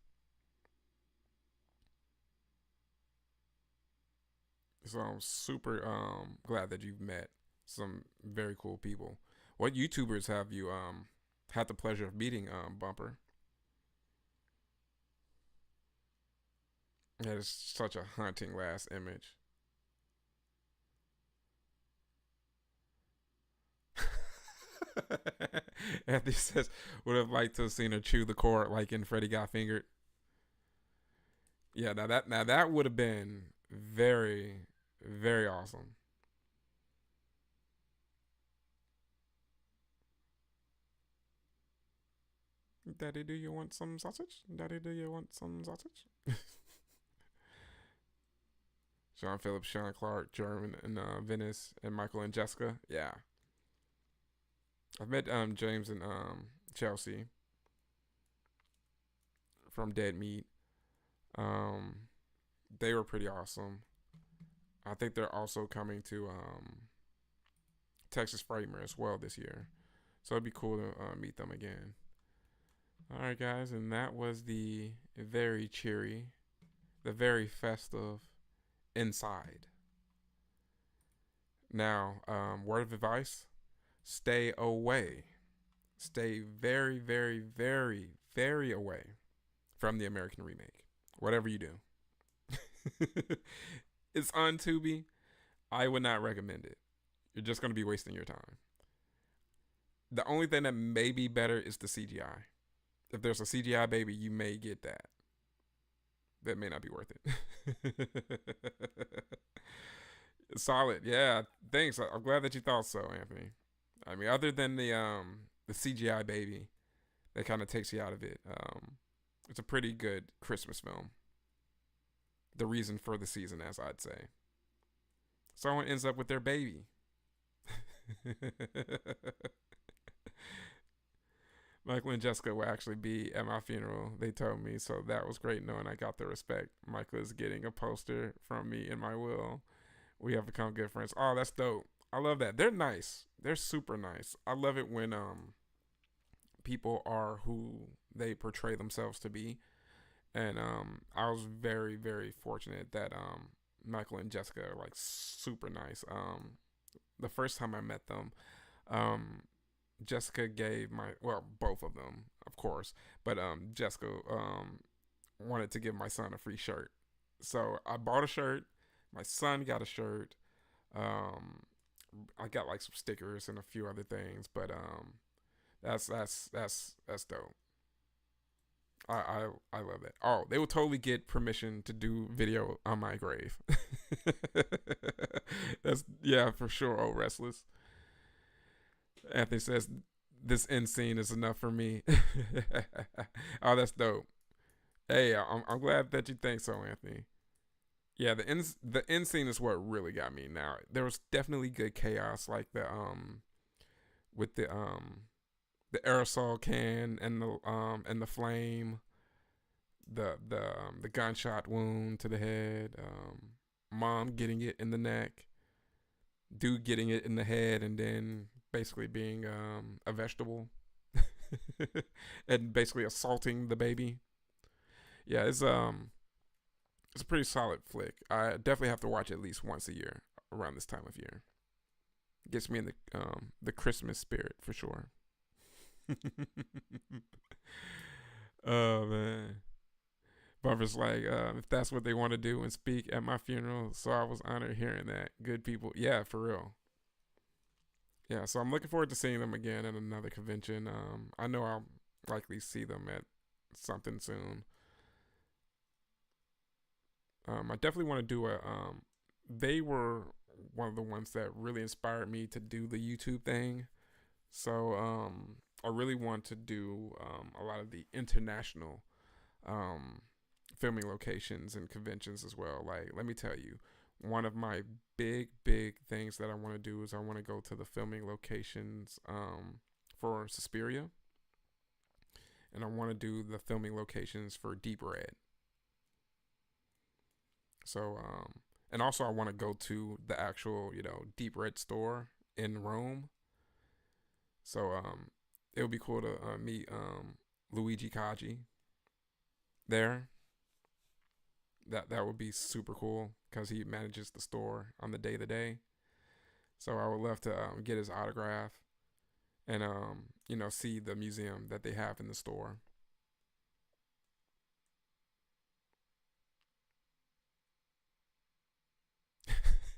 A: So I'm super glad that you've met some very cool people. What YouTubers have you had the pleasure of meeting, Bumper? That is such a haunting last image. Anthony says, would have liked to have seen her chew the cord like in Freddy Got Fingered. Yeah, now that would have been very, very awesome. Daddy, do you want some sausage? Daddy, do you want some sausage? Sean Phillips, Sean Clark, German and Venice, and Michael and Jessica. Yeah, I've met James and Chelsea from Dead Meat. Um, they were pretty awesome. I think they're also coming to Texas Frightmare as well this year, so it'd be cool to meet them again. All right, guys, and that was the very cheery, the very festive inside. Now, word of advice: stay away. Stay very, very, very, very away from the American remake. Whatever you do. It's on Tubi. I would not recommend it. You're just going to be wasting your time. The only thing that may be better is the CGI. If there's a CGI baby, you may get that. That may not be worth it. Solid, yeah. Thanks. I'm glad that you thought so, Anthony. I mean, other than the CGI baby that kind of takes you out of it, it's a pretty good Christmas film. The reason for the season, as I'd say. Someone ends up with their baby. Michael and Jessica will actually be at my funeral. They told me, so that was great knowing I got the respect. Michael is getting a poster from me in my will. We have become good friends. Oh, that's dope. I love that. They're nice. They're super nice. I love it when people are who they portray themselves to be. And I was very, very fortunate that Michael and Jessica are like super nice. The first time I met them, um, Jessica gave my well both of them, of course, but Jessica wanted to give my son a free shirt, so I bought a shirt. My son got a shirt. Um, I got like some stickers and a few other things, but that's dope. I love that. Oh, they will totally get permission to do video on my grave. That's yeah for sure. Oh, restless. Anthony says this end scene is enough for me. Oh, that's dope. Hey, I'm glad that you think so, Anthony. Yeah, the end scene is what really got me. Now there was definitely good chaos, like the with the aerosol can and the flame, the gunshot wound to the head, mom getting it in the neck, dude getting it in the head, and then basically being a vegetable, and basically assaulting the baby. Yeah, it's a pretty solid flick. I definitely have to watch it at least once a year around this time of year. Gets me in the Christmas spirit for sure. Oh man. Bumper's like, if that's what they want to do and speak at my funeral, so I was honored hearing that. Good people. Yeah, for real. Yeah, so I'm looking forward to seeing them again at another convention. I know I'll likely see them at something soon. I definitely want to do a. They were one of the ones that really inspired me to do the YouTube thing. So I really want to do a lot of the international um, filming locations and conventions as well. Like, let me tell you, one of my big things that I want to do is I want to go to the filming locations for Suspiria, and I want to do the filming locations for Deep Red. So, and also I want to go to the actual, Deep Red store in Rome. So, it would be cool to meet Luigi Kaji there. That would be super cool because he manages the store on the day to day. So I would love to get his autograph and see the museum that they have in the store.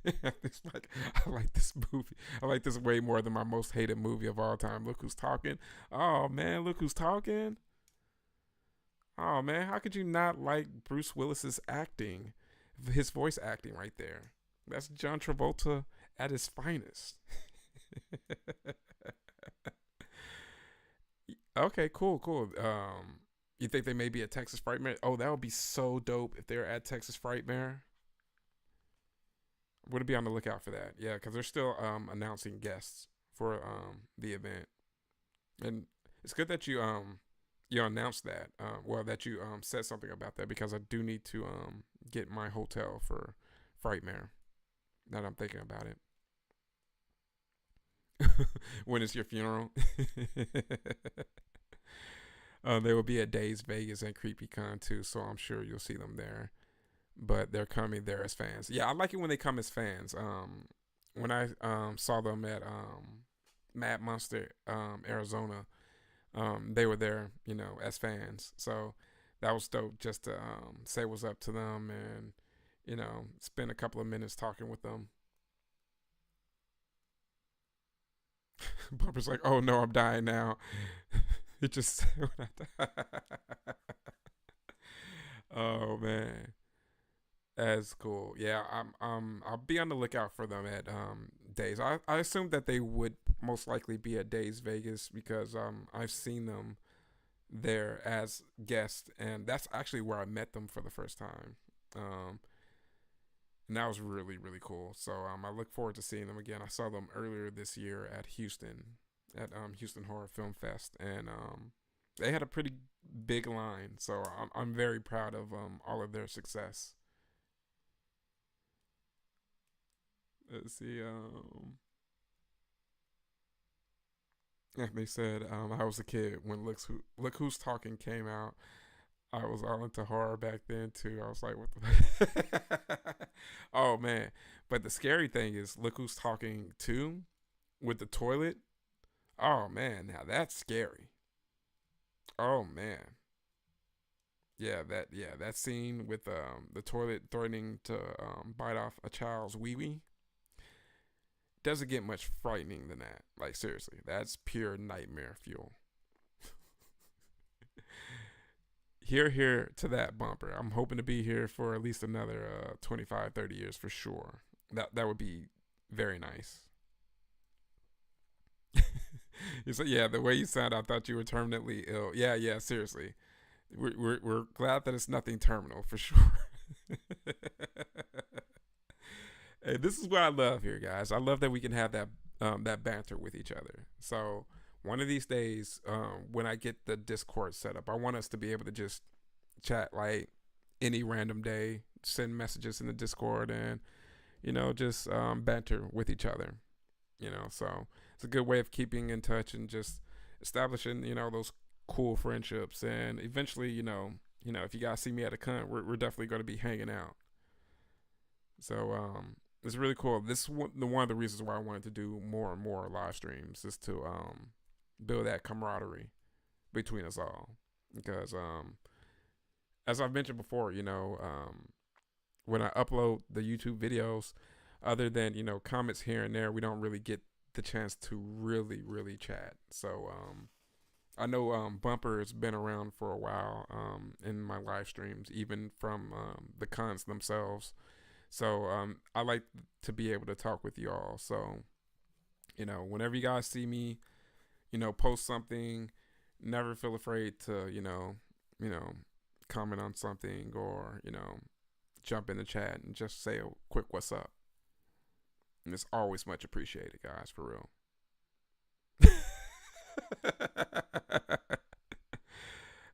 A: It's like I like this movie. I like this way more than my most hated movie of all time. Look who's talking. Oh man, look who's talking. Oh man, how could you not like Bruce Willis's acting? His voice acting right there. That's John Travolta at his finest. Okay, cool. You think they may be at Texas Frightmare? Oh, that would be so dope if they're at Texas Frightmare. Would be on the lookout for that. Yeah, because they're still announcing guests for the event, and it's good that you announced that. Well, that you said something about that because I do need to get my hotel for Frightmare. Now that I'm thinking about it, when is your funeral? They will be at Days Vegas and CreepyCon too, so I'm sure you'll see them there. But they're coming there as fans. Yeah, I like it when they come as fans. When I saw them at Mad Monster, Arizona, they were there, as fans. So that was dope just to say what's up to them and spend a couple of minutes talking with them. Bumper's like, oh no, I'm dying now. It just when I die. Oh man, that's cool. Yeah, I'll be on the lookout for them at Days. I assume that they would most likely be at Days Vegas because I've seen them there as guests, and that's actually where I met them for the first time. Um, and that was really really cool. So I look forward to seeing them again. I saw them earlier this year at Houston Horror Film Fest, and they had a pretty big line. So I'm very proud of all of their success. Let's see. Yeah, they said I was a kid when Look Who's Talking came out. I was all into horror back then too. I was like, what the? Oh man! But the scary thing is, Look Who's Talking too, with the toilet. Oh man, now that's scary. Oh man, that scene with the toilet threatening to bite off a child's wee wee doesn't get much frightening than that. Like seriously, that's pure nightmare fuel. Here to that bumper. I'm hoping to be here for at least another 25, 30 years for sure. That would be very nice. You said, yeah, the way you sound, I thought you were terminally ill. Yeah, yeah, seriously. We're glad that it's nothing terminal for sure. Hey, this is what I love here, guys. I love that we can have that banter with each other. So one of these days, when I get the Discord set up, I want us to be able to just chat like any random day, send messages in the Discord, and just banter with each other. So it's a good way of keeping in touch and just establishing those cool friendships. And eventually, if you guys see me at a con, we're definitely going to be hanging out. So it's really cool. This is one of the reasons why I wanted to do more and more live streams is to build that camaraderie between us all. Because as I've mentioned before, when I upload the YouTube videos, other than comments here and there, we don't really get the chance to really really chat. So I know Bumper has been around for a while in my live streams, even from the cons themselves. So I like to be able to talk with you all. So whenever you guys see me, post something, never feel afraid to you know, comment on something or jump in the chat and just say a quick "what's up." And it's always much appreciated, guys, for real.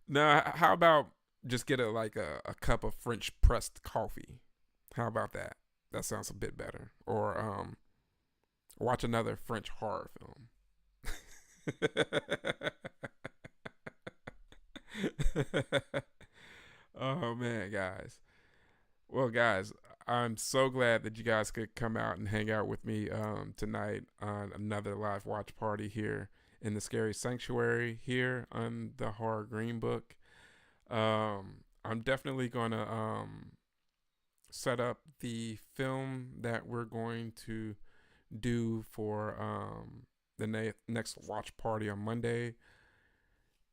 A: Now, how about just get a cup of French pressed coffee? How about that? That sounds a bit better. Or watch another French horror film. Oh man, guys. Well, guys, I'm so glad that you guys could come out and hang out with me tonight on another live watch party here in the Scary Sanctuary here on the Horror Greenbook. I'm definitely gonna set up the film that we're going to do for next watch party on Monday.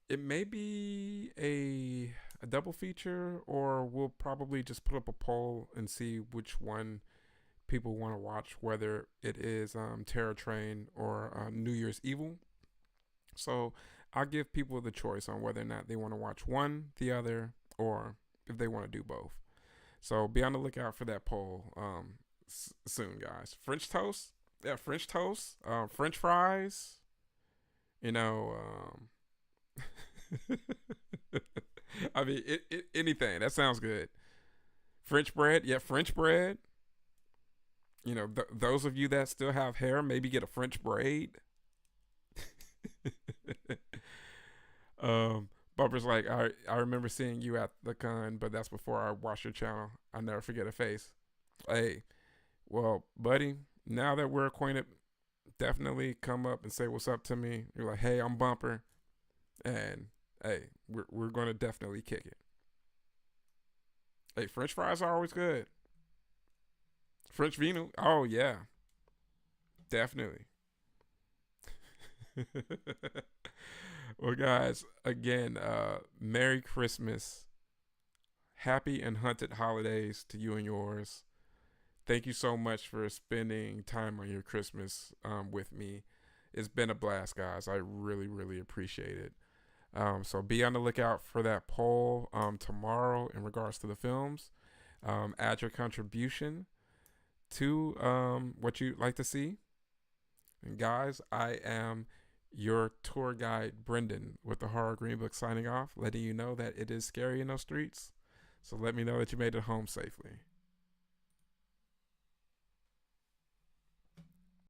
A: It may be a double feature, or we'll probably just put up a poll and see which one people want to watch, whether it is Terror Train or New Year's Evil. So I'll give people the choice on whether or not they want to watch one, the other, or if they want to do both. So be on the lookout for that poll soon, guys. French toast, yeah, French toast, French fries. You know, I mean, anything that sounds good. French bread, yeah, French bread. Those of you that still have hair, maybe get a French braid. Bumper's like, I remember seeing you at the con, but that's before I watched your channel. I never forget a face. Hey, well, buddy, now that we're acquainted, definitely come up and say what's up to me. You're like, hey, I'm Bumper, and hey, we're gonna definitely kick it. Hey, French fries are always good. French Vino. Oh yeah, definitely. Well, guys, again, Merry Christmas, happy and hunted holidays to you and yours. Thank you so much for spending time on your Christmas with me. It's been a blast, guys. I really, really appreciate it. So be on the lookout for that poll tomorrow in regards to the films. Add your contribution to what you'd like to see. And guys, I am your tour guide, Brendan, with the Horror Greenbook signing off, letting you know that it is scary in those streets. So let me know that you made it home safely.